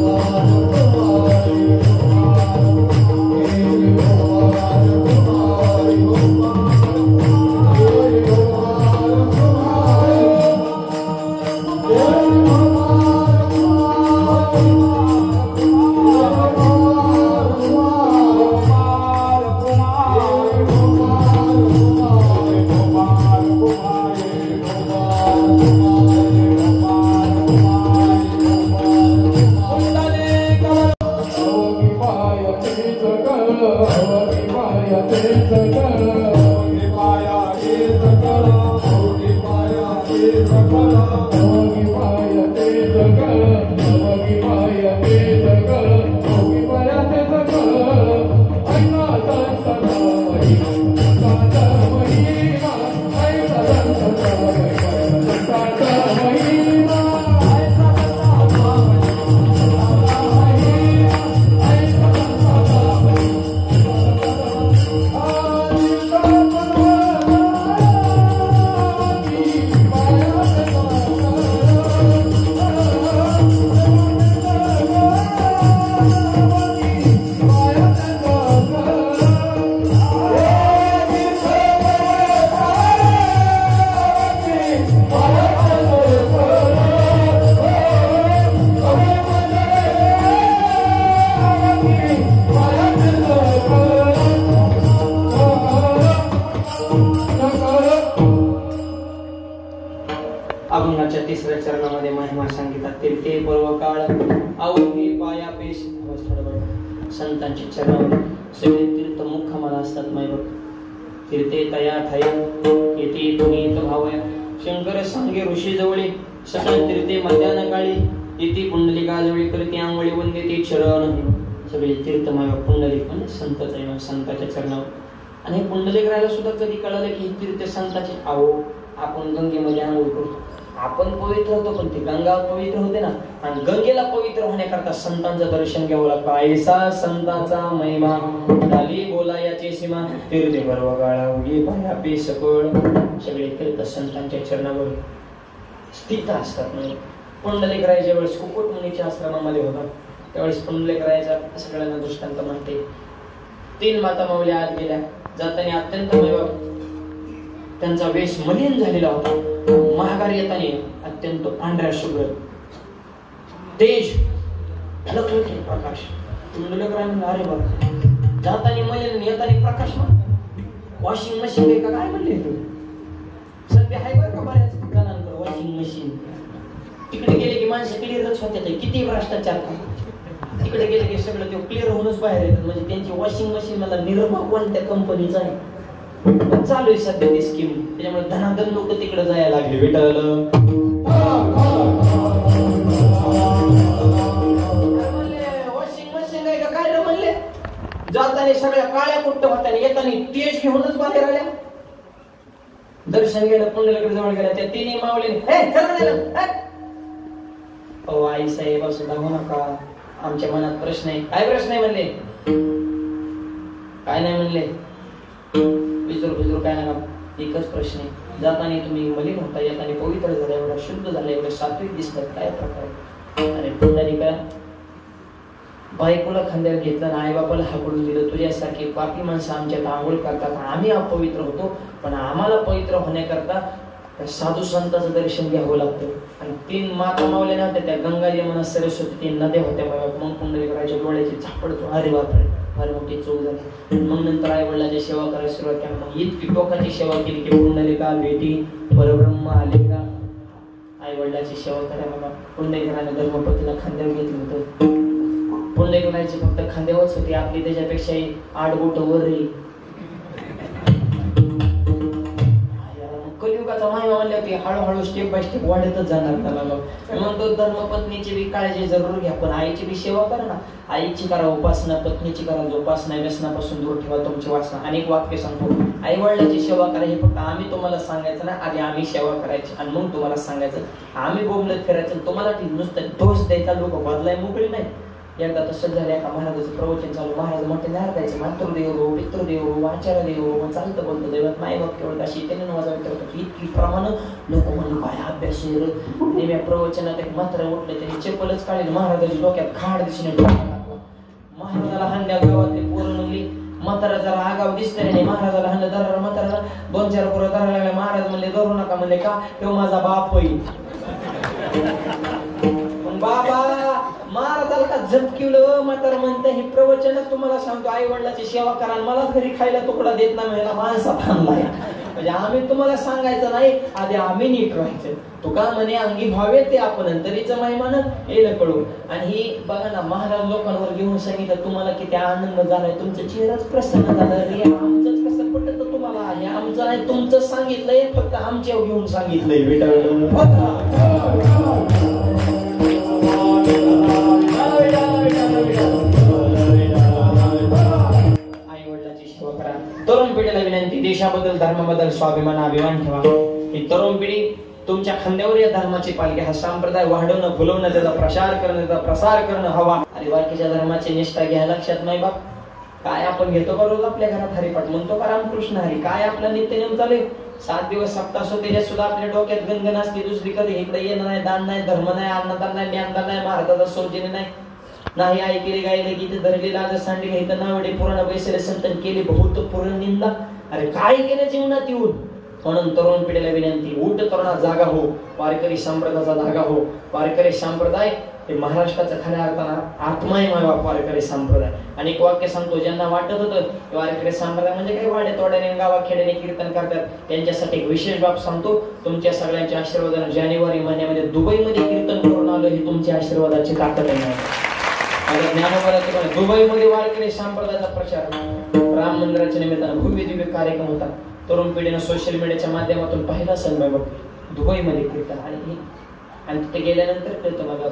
अभंगाच्या तिसऱ्या चरणामध्ये महिमा सांगितला तीर्थे पर्व काळ अवघे पाया पेश संतांची चरणावर सगळे तीर्थ मुख्यमाला असतात मायबा तीर्थे तया ठया येथे पुनीत भावया शंकर सांगे ऋषी जवळी सकल तीर्थे मध्यान काळी येथे पुंडलिका जवळी करते आंगळी वंदे ते चरण सगळे तीर्थ मायबा पुंडलिक पण संतच आहे संतांच्या चरणावर आणि पुंडलिक राहायला सुद्धा कधी कळालं की तीर्थ संतांचे आहो आपण गंगेमध्ये आंघोळ करतो आपण पवित्र होतो पण ती गंगा पवित्र होते ना आणि गंगेला पवित्र होण्याकरता संतांचं दर्शन घ्यावं लागतं ऐसा संतांचा महिमा झाली बोला याची सीमा तीर्थे पर्व काळ उगी पाया पे सकळ सगळे तीर्थ संतांच्या चरणावर स्थित असतात म्हणजे पुंडलिक रायाच्या वेळेस कुकुट मुनीच्या आश्रमामध्ये होता त्यावेळेस पुंडलिक रायाचा सगळ्यांना दृष्टांत म्हणते 3 माता माऊल्या आत गेल्या जाताना अत्यंत महिमा त्यांचा वेश मलिन झालेला होता महागारी येताना अत्यंत पांढऱ्या शुभ्र तेज झलकते प्रकाश अरे बाबा जाताना मलिन येताना प्रकाश वॉशिंग मशीन आहे का काय म्हणले तू सध्या आहे बरं का बऱ्याच जणांकडे वॉशिंग मशीन तिकडे गेले की माणसं क्लिअरच होते किती भ्रष्टाचार तिकडे गेले की सगळं ते क्लिअर होऊनच बाहेर येतात म्हणजे त्यांची वॉशिंग मशीन मला निर्माण कोणत्या कंपनीचा आहे चालू आहे सध्या ती स्कीम त्याच्यामुळे धनाधन लोक तिकडे जायला लागले भेटायला वॉशिंग मशीन आहे का काय रे म्हणले जाताना सगळ्या काळ्या कुट्ट होत्या येताना तेज घेऊनच बाहेर आल्या दर्शन गेलं पुंडलिकाकडे जवळ गेल्या त्या 3 मावले ओ आई साहेब असं दाखवू नका आमच्या मनात प्रश्न आहे काय प्रश्न आहे म्हणले काय नाही म्हणले विजरू काय नका एकच प्रश्न आहे जाताना तुम्ही मलिन होता येताना पवित्र झाला एवढा शुद्ध झाला एवढं सात्विक दिसतात काय प्रकार अरे पुंडलिका बायकोला खांद्यावर घेतलं आणि आई बापाला हाकलून दिलं तुझ्यासारखी पापी माणसं आमच्यात आंघोळ करतात आम्ही अपवित्र होतो पण आम्हाला पवित्र होण्याकरता साधू संतांचं दर्शन घ्यावं लागतं आणि 3 माता मावल्या नव्हत्या त्या गंगा यमुना सरस्वती 3 नद्या होत्या मग पुंडलिकाच्या डोळ्याची झापड अरे बापरे फार मोठी चूक झाली मग नंतर आई वडिलांची सेवा करायला सुरुवात केली मग इतकी टोकाची सेवा केली की पुंडलिका बेटी परब्रह्म आले का आई वडिलांची सेवा करायला मला पुंडलिकाने धर्मपतीला खांद्यावर घेतलं होतं पुंडलिकाची फक्त खांद्यावरच होती आपली त्याच्यापेक्षाही 8 बोट वर रे कलियुगाचा महिमा म्हणले होते हळूहळू स्टेप बाय स्टेप वाढतच जाणार त्याला म्हणतो धर्मपत्नीची बी काळजी जरूर घ्या पण आईची बी सेवा करा ना आईची करा उपासना पत्नीची करा जोपासना व्यसनापासून दूर ठेवा तुमची वासना अनेक वाक्य सांगतो आई वडिलांची सेवा करा हे फक्त आम्ही तुम्हाला सांगायचं ना आधी आम्ही सेवा करायची आणि मग तुम्हाला सांगायचं आम्ही बोंबलत फिरायचं तुम्हाला ती नुसतं दोष द्यायचा लोक बदलाय मोकळी नाही एकदा तसं झालं एका महाराजाचं प्रवचन चालू महाराज मोठे नारदायचं मातृदेव पितृदेव आचार्यदेव मग चालतं बोलतं दैवत माय बाप केवळ अशी त्याने माझा विचार की इतकी प्रमाण लोक म्हणून काय अभ्यास नेहमी प्रवचनात एक मात्र उठले त्यांनी चप्पलच काढली महाराजाच्या डोक्यात खाड दिसणे महाराजाला हांड्या गावातले पोरं म्हणली म्हातारा जरा आगाव दिसते नाही महाराजाला हाणलं दराला म्हातारा 2-4 पोरं धरायला लागले महाराज म्हणले धरू नका म्हणले का तो माझा बाप होईल पण बाबा महाराजाला का झटकिवलं म्हातारा म्हणते हे प्रवचनच तुम्हाला सांगतो आई वडिलाची सेवा करा मलाच घरी खायला तुकडा देत नाही मला माणसात आणलाय म्हणजे आम्ही तुम्हाला सांगायचं नाही आधी आम्ही नीट राहायचं तुका म्हणे अंगी भावे ते आपण तरीच महिमान येलं कळू आणि ही बघा ना महाराज लोकांवर घेऊन सांगितलं तुम्हाला किती आनंद झालाय तुमचं चेहराच प्रसन्न झालं हे आमचंच कसं पटत तुम्हाला हे आमचं नाही तुमचं सांगितलंय फक्त आमच्या घेऊन सांगितलंय बेटा देशाबद्दल धर्माबद्दल स्वाभिमान अभिमान ठेवा. ही तरुण पिढी तुमच्या खांद्यावर या धर्माची पालखी, हा संप्रदाय वाढवणं फुलवणं, त्याचा प्रसार करणं, त्याचा प्रसार करणं हवा. आणि बाकीच्या धर्माची निष्ठा घ्या लक्षात नाही बाप. काय आपण घेतो का रोज आपल्या घरात हरिपाठ म्हणतो का रामकृष्ण हरी, काय आपला नित्यनेम चालू 7 दिवस सप्ताह असो, त्याच्यात सुद्धा आपल्या डोक्यात गणगण असते. दुसरी कधी इकडे येणं नाही, दान नाही, धर्म नाही, अन्नदान नाही, ज्ञानदान नाही, महाराजाचा सौजन्य नाही ऐकले गायले गीत धरले लाज सांडले इथं नावडे पुराण बैसले संतन केले बहुत पुरण निंदा. अरे काय केलं जीवनात येऊन. म्हणून तरुण पिढीला विनंती, उठ तरुणा जागा हो, वारकरी संप्रदायाचा जागा हो. वारकरी संप्रदाय हे महाराष्ट्राचा खऱ्या अर्थानं आत्मा आहे माय बाप. वारकरी संप्रदाय अनेक वाक्य सांगतो, ज्यांना वाटत होतं वारकरी संप्रदाय म्हणजे काही वाड्या तोड्याने गावाखेड्याने कीर्तन करतात, त्यांच्यासाठी एक विशेष बाब सांगतो. तुमच्या सगळ्यांच्या आशीर्वादाने जानेवारी महिन्यामध्ये दुबईमध्ये कीर्तन करून आलो, ही तुमच्या आशीर्वादाची ताकद आहे. ज्ञानोबाचे दुबईमध्ये वारकरी संप्रदायाचा प्रचार, राम मंदिराच्या निमित्तानं भव्य दिव्य कार्यक्रम होता. तरुण पिढीनं सोशल मीडियाच्या माध्यमातून पाहिला सन्माय बघ दुबईमध्ये कीर्तन. आणि तिथे गेल्यानंतर कळतं मला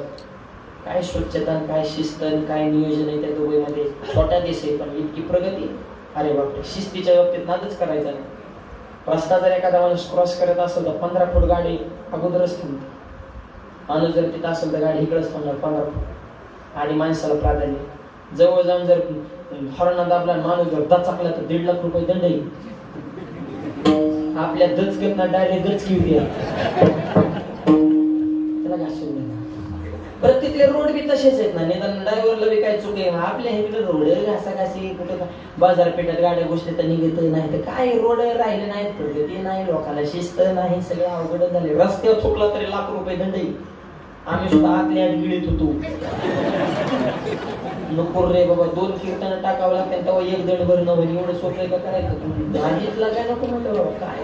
काय स्वच्छता, काय शिस्त, काय नियोजन आहे त्या दुबईमध्ये. छोटा देश आहे पण इतकी प्रगती. अरे बापरे, शिस्तीच्या बाबतीत नादच करायचा नाही. रस्ता जर एखादा माणूस क्रॉस करत असेल तर 15 फूट गाडी अगोदरच थांबते. माणूस जर तिथं असेल तर गाडी इकडेच थांबणार 15 फूट. आणि माणसाला प्राधान्य. जवळ जाऊन जर हॉर्न दाबला माणूस जर दचकला तर 1.5 लाख रुपये दंड येईल. आपल्या दचकत डायरेक्ट दचकी होती. त्याला घासून परत तिथले रोड बी तसेच आहेत ना, निदान ड्रायव्हरला बी काय चुक आहे. आपल्या हे रोड घासाघासी कुठं बाजारपेठात गाड्या गोष्टी तर निघत नाही, तर काय रोड राहिले नाहीत, ते नाही, लोकांना शिस्त नाही, सगळे अवघड झाले. रस्त्यावर चुकला तरी लाख रुपये दंड येईल. आम्ही सुद्धा आतल्या आत गिळीत होतो. नको रे बाबा, 2 कीर्तन टाकावं लागतं तेव्हा 1 दंड भरणं होईल. एवढं सोपं का करायचं तुम्ही? आधीच काय नको म्हटलं बाबा, काय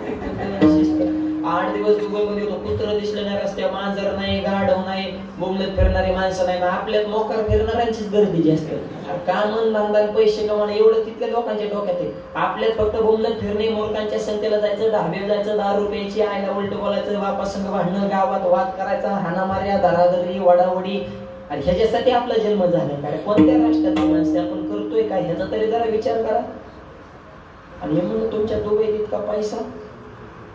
शिस्त. 8 दिवस दुबईमध्ये होतो, कुत्रं दिसलं नाही रस्त्या, मांजर नाही, गाढव नाही, बोंबलत फिरणारी माणसं नाही. आपल्यात मोकार फिरणाऱ्यांचीच गर्दी जास्त. काम धंदा पैसे कमावणं एवढं तिथल्या लोकांच्या डोक्यात आहे. आपल्यात फक्त बोंबलत फिरणे, मूर्खांच्या संख्येला जायचं, ढाब्यावर जायचं, 10 रुपयाची, आईला उलट बोलायचं, बापासंग भांडणं, गावात वाद करायचा, हाणामाऱ्या, धराधरी, वडावडी. आणि ह्याच्यासाठी आपला जन्म झाला. कारण कोणत्या राष्ट्रातली माणसे आपण करतोय काय ह्याचा तरी जरा विचार करा. आणि म्हणून तुमच्या दुबईत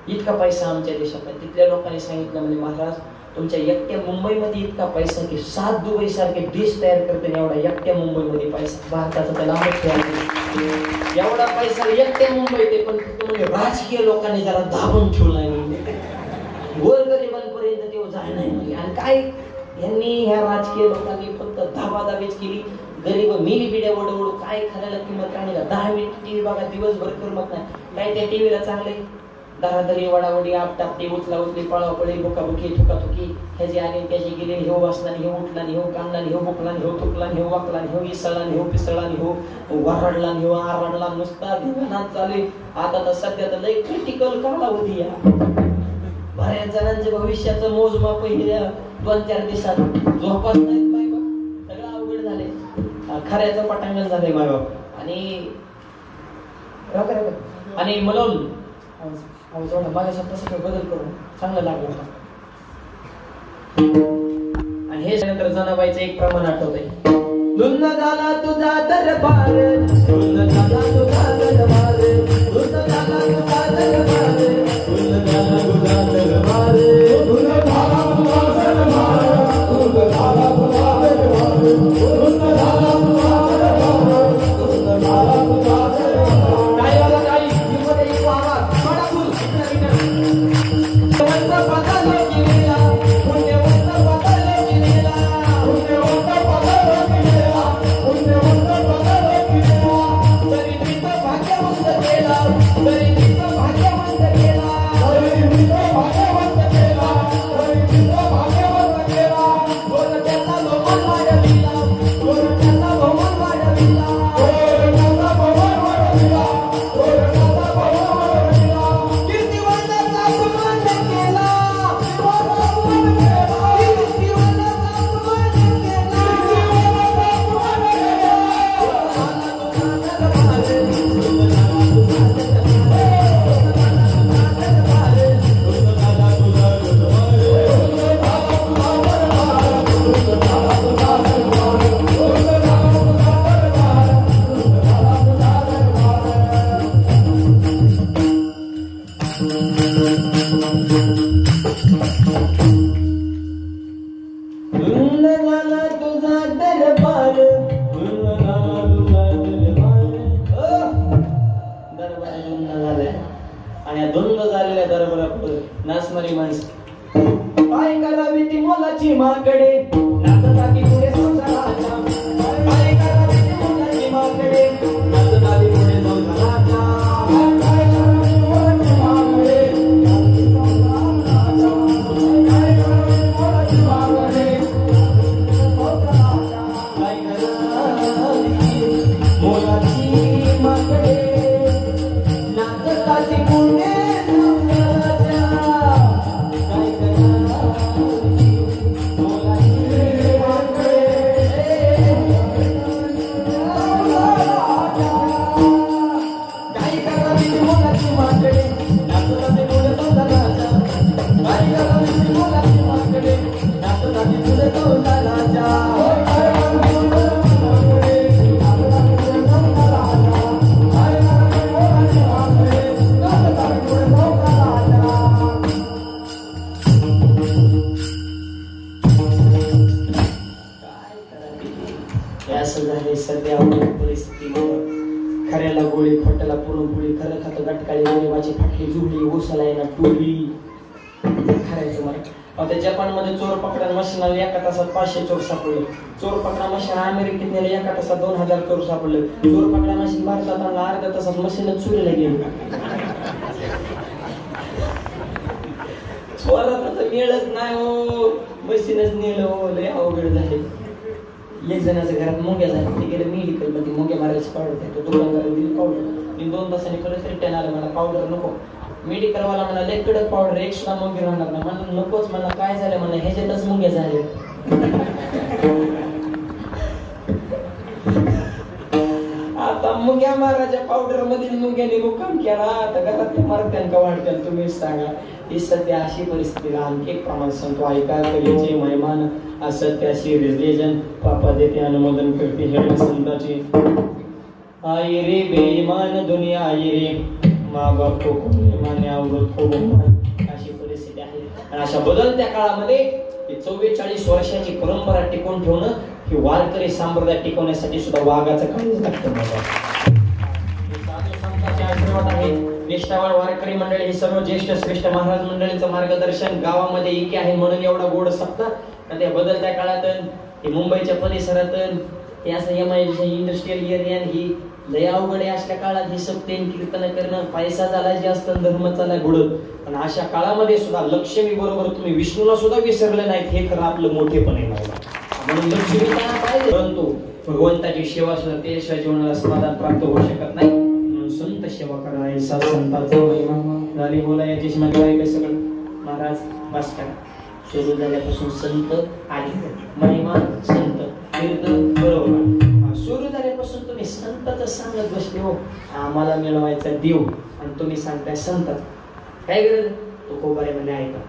इतका पैसा आमच्या देशात नाही. तिथल्या लोकांनी सांगितलं म्हणजे महाराज तुमच्या एकट्या मुंबईमध्ये इतका पैसा की 7 दुबई सारखे देश तयार करते. एवढा एकट्या मुंबईमध्ये पैसा, भारताचा त्याला एवढा पैसा एकट्या मुंबईत आहे. पण म्हणजे राजकीय लोकांनी जरा दाबून ठेवलाय, गोरगरिबांपर्यंत तेव्हा जाय नाही. आणि काय यांनी ह्या राजकीय लोकांनी फक्त धाबाधाबीच केली. गरीब मिली बिड्या ओढवडू काय खायला किंमत राहिली का? 10 मिनिट टीव्ही बघा, दिवसभर करमत नाही. काय त्या टीव्हीला चांगले धराधरी, वडावडी, आपटापटी, उचला उचली, पळापळी, बुकाबुकी, थुकाथुकी, ह्याची आली त्याची गेली, हे वाचला, हे उठला, हे कांडला, हे बुकला, हे थुकला, हे वाकला, हे इसळला, हे पिसळला, हे वरडला, हे आरडला, नुसता धिंगाणाच चालू. आता तर सध्या तर लई क्रिटिकल कालावधी या. बऱ्याच जणांचे भविष्याचं मोजमाप 2-4 दिवसात झोपाच नाहीत मायबाप. सगळं अवघड झाले, खऱ्याचं पटांगण झालंय मायबाप. आणि म्हणून माझ्या तसं बदल करून चांगलं लागलं होतं. आणि हे नंतर जनाबाईचं एक प्रमाण आठवतंय. धुंद झाला तुझा दरबार, धुंद झाला तुझा दरबार, धुंद झाला तुझा दरबार, धुंद झाला तुझा दरबार, धुंद झाला तुझा दरबार, धुंद झाला तुझा दरबार, धुंद झाला तुझा दरबार, धुंद झाला तुझा दरबार. काय वाला काही हिंमत एक आवाज बडा फुल भाग्यवंत केला. बरी माणसं. काय करावी ती मोलाची माकडे नाचताती पुढे संसाराच्या. काय करावी ती मोलाची माकडे नाचताती पुढे संसाराच्या. काय करावी ती मोलाची माकडे काय करावी ती मोलाची माकडे काय करावी मोलाची माकडे नाचताती पुढे सध्या परिस्थिती खऱ्याला गोळी खोट्याला पुरणपोळी खरं खातं गटकाळी गोळीबाची फाटली जुळली ओसाला येणार टोळी खरायचं मला. आता जपानमध्ये चोर पकडा मशीनला एका तासात 500 चोर सापडले. चोर पकडा मशीन अमेरिकेत नेले एका तासात 2000 चोर सापडले. चोर पकडा मशीन भारतात आणला अर्ध्या तासात मशीनच चोरीला गेली. चोरात आता मिळत नाही हो, मशीनच नेलं हो, लय अवघड झाले. एक जणाच्या घरात मुंग्या झाल्या, ते गेले मेडिकल मध्ये मुंग्या मारायची पावडर. तो दुकानदाराला दिली पावडर. मी 2 तासांनी परत रिटर्न आलं, मला पावडर नको. मेडिकल वाला म्हणा लय कडक पावडर, एक सुद्धा मुंगी राहणार नाही. म्हणून नकोच. म्हणा काय झालं, म्हणा ह्याच्यातच मुंग्या झाले. आता मुंग्या मारायच्या पावडर मधील मुंग्याने मुक्काम केला. आता घरात मारत्यान का वाटत्यान तुम्हीच सांगा. ही सध्या अशी परिस्थिती. आणखी एक प्रमाण सांगतो ऐका. कलेचे महिमान असत्याशी रिलेजन पापा देते अनुमोदन करते हेड संताची. आई रे बेईमान दुनिया आई रे माँ बाप को माने अवरोध को अशी परिस्थिती आहे. आणि अशा बदलत्या काळामध्ये 44 वर्षाची परंपरा टिकवून ठेवणं ही वारकरी संप्रदाय टिकवण्यासाठी सुद्धा वाघाचं काळीच लागतं. आशीर्वाद आहे. निष्ठावान वारकरी मंडळी ही सर्व ज्येष्ठ श्रेष्ठ महाराज मंडळींचं मार्गदर्शन गावामध्ये एकी आहे म्हणून एवढा गोड सप्ताह. त्या बदलत्या काळात हे मुंबईच्या परिसरात हे असं इंडस्ट्रियल एरिया ही लय अवघड असल्या काळात ही सप्तेन कीर्तन करणं पैसा झाला जास्त धर्म चाला बुडत. पण अशा काळामध्ये सुद्धा लक्ष्मी बरोबर तुम्ही विष्णूला सुद्धा विसरले नाहीत, हे खरं आपलं मोठेपण आहे. म्हणून लक्ष्मी पाहिजे, परंतु भगवंताची सेवा सुद्धा त्याशिवाय जीवनाला समाधान प्राप्त होऊ शकत नाही. म्हणून संत सेवा करा. ऐसा संतांचा महिमा झाली बोला याच्याशी मध्ये काय सगळं महाराज वाच करा. सुरू झाल्यापासून संत आले, महिमा संत कीर्तन बरोबर. सुरू झाल्यापासून तुम्ही संताचं सांगत बसले हो आम्हाला मिळवायचा देव, आणि तुम्ही सांगताय संत. काय गरज तो कोबारे म्हणजे ऐका.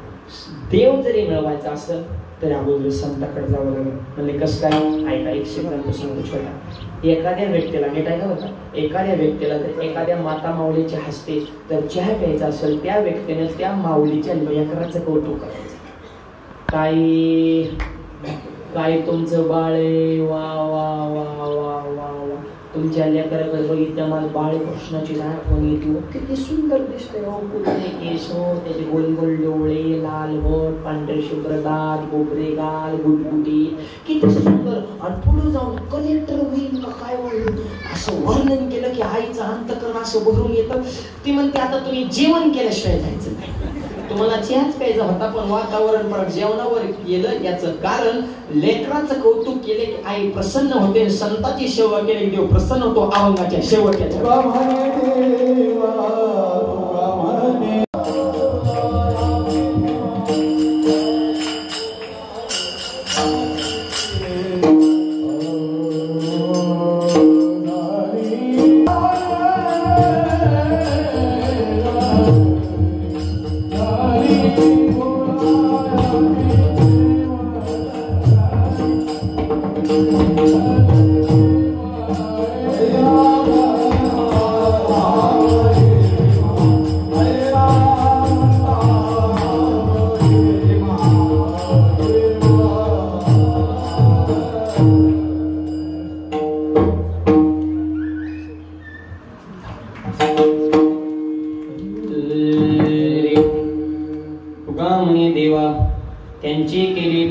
देव जरी मिळवायचा असेल तरी अगोदर संताकडे जावं लागेल. म्हणजे कसं काय ऐका. एक सिद्धांत सांगतो छोटा. एखाद्या व्यक्तीला नीट ऐका होता. एखाद्या व्यक्तीला जर एखाद्या माता माऊलीच्या हस्ते जर चहा प्यायचा असेल, त्या व्यक्तीने त्या माऊलीच्या लेकराचं कौतुक करायचं. काय तुमचं बाळ आहे, वा वा वा वा वा वा. तुमच्या लेकराकडे बघितलं मला बाळ कृष्णाची आठवण येते. किती सुंदर दिसतंय हो. कुठले केस हो, त्याचे गोल गोल डोळे, लाल होट, पांढरे शुभ्र दात, गोबरे गाल, गुटगुटी, किती सुंदर. आणि पुढे जाऊन कलेक्टर होईल का काय होईल असं वर्णन केलं की आईचं अंतकरण असं भरून येतं. ती म्हणते आता तुम्ही जेवण केल्याशिवाय जायचं नाही. तुम्हाला चहाच प्यायचा होता पण वातावरण परत जेवणावर गेलं. याचं कारण लेकराचं कौतुक केले की आई प्रसन्न होते. संताची सेवा केली देव प्रसन्न होतो. अभंगाच्या शेवटच्या Oh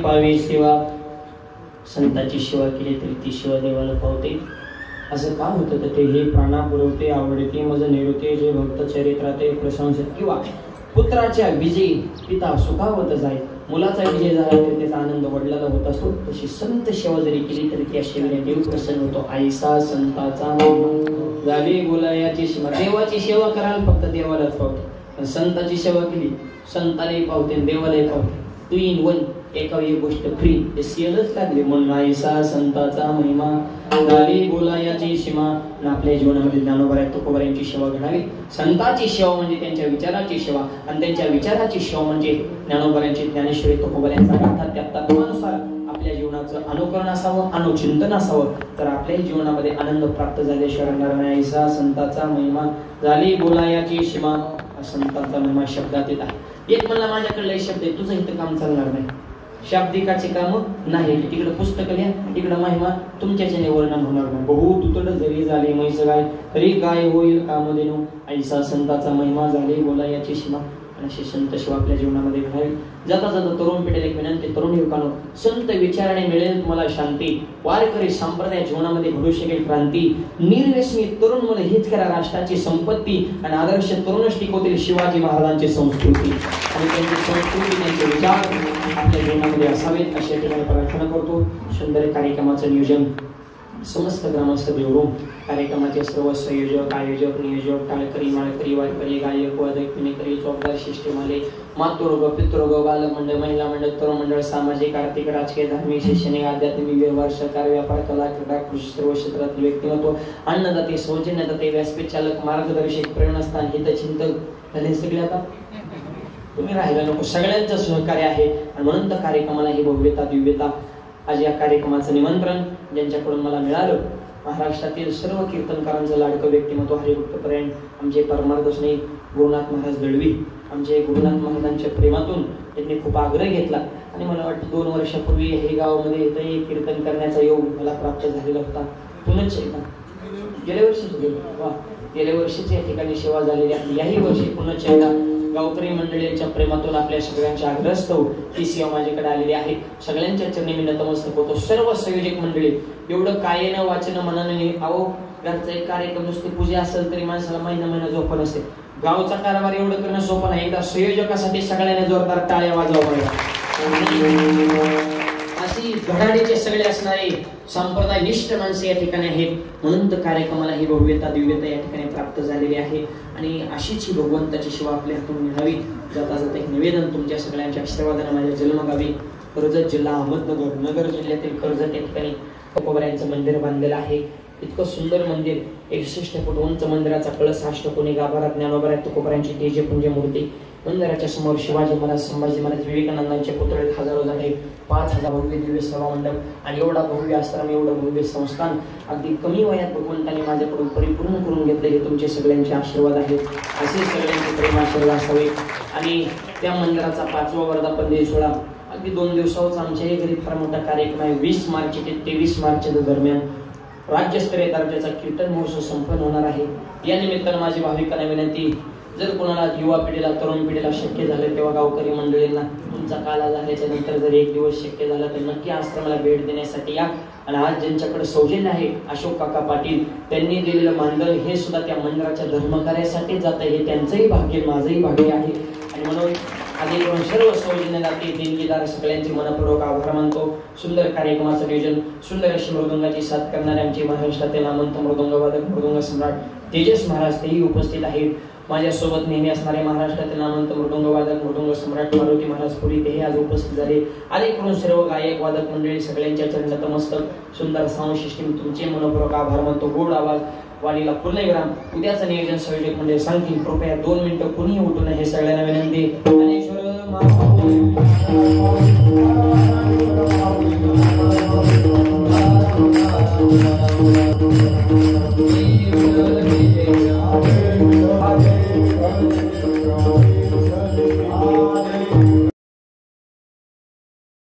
पावे सेवा, संताची सेवा केली तरी ती सेवा देवाला पावते. असं का होतं तर ते हे प्राणा पुरवते, आवडते, मज निरवते, जे भक्त चरित्राते प्रशंसित. किंवा पुत्राच्या विजयी पिता सुखावत जाईल, मुलाचा विजय झाला तरी त्याचा आनंद वडिलाला होत असतो. तशी संत सेवा जरी केली तरी त्या सेवेने देव प्रसन्न होतो. आईसा संताचा झाली बोलायाची सेवा. देवाची सेवा करायला फक्त देवालाच पावते, पण संताची सेवा केली संतालाही पावते देवालाही पावते. 2 in 1, एका एक गोष्ट फ्री. हे सेलच लागले म्हणून आईसा संताचा महिमा झाली बोलायाची सीमा. आपल्या जीवनामध्ये ज्ञानोबा तुकोबारायांची सेवा घडावी. संताची सेवा म्हणजे त्यांच्या विचाराची सेवा, आणि त्यांच्या विचाराची सेवा म्हणजे ज्ञानोबारायांची ज्ञानेश्वरी तुकोबारायांचा गाथा. त्या तत्वानुसार आपल्या जीवनाचं अनुकरण असावं, अनुचिंतन असावं, तर आपल्या जीवनामध्ये आनंद प्राप्त झाल्याशिवाय राहणार नाही. आईसा संताचा महिमा झाली बोलायाची सीमा. संतांचा महिमा शब्दात येत आहे. एक म्हणला माझ्याकडे शब्द आहे, तुझं इथं काम चालणार नाही. शाब्दिकाचे काम नाही, तिकडे पुस्तक लिहा, तिकडे महिमा तुमच्याच्याने वर्णन होणार नाही. बहु तुतड जरी झाले म्हैस गाय, तरी गाय होईल कामधेनू. ऐसा संताचा महिमा झाली बोलायाची सीमा. अशी संत सेवा आपल्या जीवनामध्ये घडावी. जाता जाता तरुण पिढीला एक विनंती, तरुण युवकांनो, संत विचाराने मिळेल तुम्हाला शांती. वारकरी संप्रदाय जीवनामध्ये घडू शकेल क्रांती. निर्व्यसनी तरुण मुलं हीच करा राष्ट्राची संपत्ती, आणि आदर्श तरुणच टिकवतील शिवाजी महाराजांची संस्कृती. आणि त्यांची संस्कृती, त्यांचे विचार आपल्या जीवनामध्ये असावेत अशा ठिकाणी प्रार्थना करतो. सुंदर कार्यक्रमाचं नियोजन समस्त ग्रामस्थ देवरूम, कार्यक्रमाचे सर्व संयोजक, आयोजक, नियोजक, टाळकरी, माळकरी, वारकरी, गायक, वादक, पिणेकरी, चौकदार, शिष्टमाले, मातृरोग, पितृरोग, बालक मंडळ, महिला मंडळ, तरुण मंडळ, सामाजिक, आर्थिक, राजकीय, धार्मिक, शैक्षणिक, आध्यात्मिक, व्यवहार, सहकार, व्यापार, कला, क्रीडा, कृषी, सर्व क्षेत्रातील व्यक्तिमत्व, अन्नदाते, सौजन्यदाते, व्यासपीठ चालक, मार्गदर्शक, प्रेरणास्थान, हितचिंतक झाले सगळे. आता तुम्ही राहायला नको, सगळ्यांचं सहकार्य आहे. आणि म्हणून तर कार्यक्रमाला ही भव्यता दिव्यता. आज या कार्यक्रमाचं निमंत्रण ज्यांच्याकडून मला मिळालं, महाराष्ट्रातील सर्व कीर्तनकारांचं लाडकं व्यक्तिमत्व हरिभक्तपरायण आमचे परमार्थ स्नेही गुरुनाथ महाराज दळवी, आमचे गुरुनाथ महाराजांच्या प्रेमातून त्यांनी खूप आग्रह घेतला. आणि मला वाटतं 2 वर्षापूर्वी हे गावामध्ये इथंही कीर्तन करण्याचा योग मला प्राप्त झालेला होता. पुनच गेल्या वर्षीच या ठिकाणी सेवा झालेली आहे. याही वर्षी पुनच एकदा गावकरी मंडळींच्या प्रेमातून आपल्या सगळ्यांच्या आग्रहस्तव ही सेवा माझ्याकडे आलेली आहे. सगळ्यांच्या चरणी मी नतमस्तक होतो. सर्व संयोजक मंडळी, एवढं कायेनं वाचन मनाने, अहो घरचा एक कार्यक्रम नुसती पूजा असेल तरी माणसाला महिना झोप नसते. गावचा कारभार एवढं करणं सोपं नाही. एकदा संयोजकासाठी सगळ्यांनी जोरदार टाळ्या वाजवा. अशी घडाडीचे सगळे असणारे संप्रदाय निष्ठ माणसे या ठिकाणी आहेत. म्हणून तर कार्यक्रमाला ही भव्यता दिव्यता या ठिकाणी प्राप्त झालेली आहे. आणि अशीच ही भगवंताची सेवा आपल्या हातून मिळावी. जाता जाता एक निवेदन तुमच्या सगळ्यांच्या आशीर्वादाने माझ्या जन्मगावी कर्जत जिल्हा अहमदनगर, नगर जिल्ह्यातील कर्जत या ठिकाणी तुकोबारायांचं मंदिर बांधलेलं आहे. इतकं सुंदर मंदिर, 61 फूट उंच मंदिराचा कळस, अष्टकोनी गाभारा, ज्ञानोबा तुकोबारायांची तेजपुंज मूर्ती. मंदिराच्या समोर शिवाजी महाराज, संभाजी महाराज, विवेकानंदांचे पुतळे हजारो झाडे, 5000 भव्य दिव्य सभा मंडप आणि एवढा भव्य आश्रम, एवढं भव्य संस्थान अगदी कमी वयात भगवंतांनी माझ्याकडून परिपूर्ण करून घेतले. हे तुमचे सगळ्यांचे आशीर्वाद आहेत. असे सगळ्यांचे प्रेम आशीर्वाद असावे. आणि त्या मंदिराचा 5वा वर्धापन दिन सोहळा अगदी 2 दिवसावरच आमच्याही घरी फार मोठा कार्यक्रम आहे. 20 मार्च ते 23 मार्च दरम्यान राज्यस्तरीय दर्जाचा कीर्तन महोत्सव संपन्न होणार आहे. या निमित्तानं माझी भाविकांना विनंती, जर कोणाला युवा पिढीला, तरुण पिढीला शक्य झालं तेव्हा गावकरी मंडळींना तुमचा काला झाल्याच्या नंतर जर 1 दिवस शक्य झाला तर नक्की आश्रमाला भेट देण्यासाठी या. आणि आज ज्यांच्याकडे सौजन्य आहे, अशोक काका पाटील, त्यांनी दिलेलं मानधन हे सुद्धा त्या मंदिराच्या धर्मकार्यासाठी जात आहे. हे त्यांचंही भाग्य, माझंही भाग्य आहे. आणि म्हणून आधी सर्व सौजन्यदाते, देणगीदार सगळ्यांचे मनपूर्वक आभार मानतो. सुंदर कार्यक्रमाचं नियोजन, सुंदर अशी मृदुंगाची साथ करणारे आमचे महाराष्ट्रातील नामवंत मृदुंगवादक, मृदुंग सम्राट तेजस महाराज तेही उपस्थित आहेत. माझ्यासोबत नेहमी असणारे महाराष्ट्रातील नामवंत मृदुंगवादक, मृदुंग सम्राट मारुती महाराज पुरी तेही आज उपस्थित झाले. आदी करून सर्व गायक वादक मंडळी सगळ्यांच्या चरणी नतमस्तक. सुंदर साऊंड सिस्टीम, तुमचे मनपूर्वक आभार मानतो. गोड आवाज, वाणीला पूर्णविराम. उद्याचं नियोजन संयोजक मंडळी सांगतील. कृपया 2 मिनिटं कुणीही उठू नये हे सगळ्यांना विनंती. ज्ञानेश्वर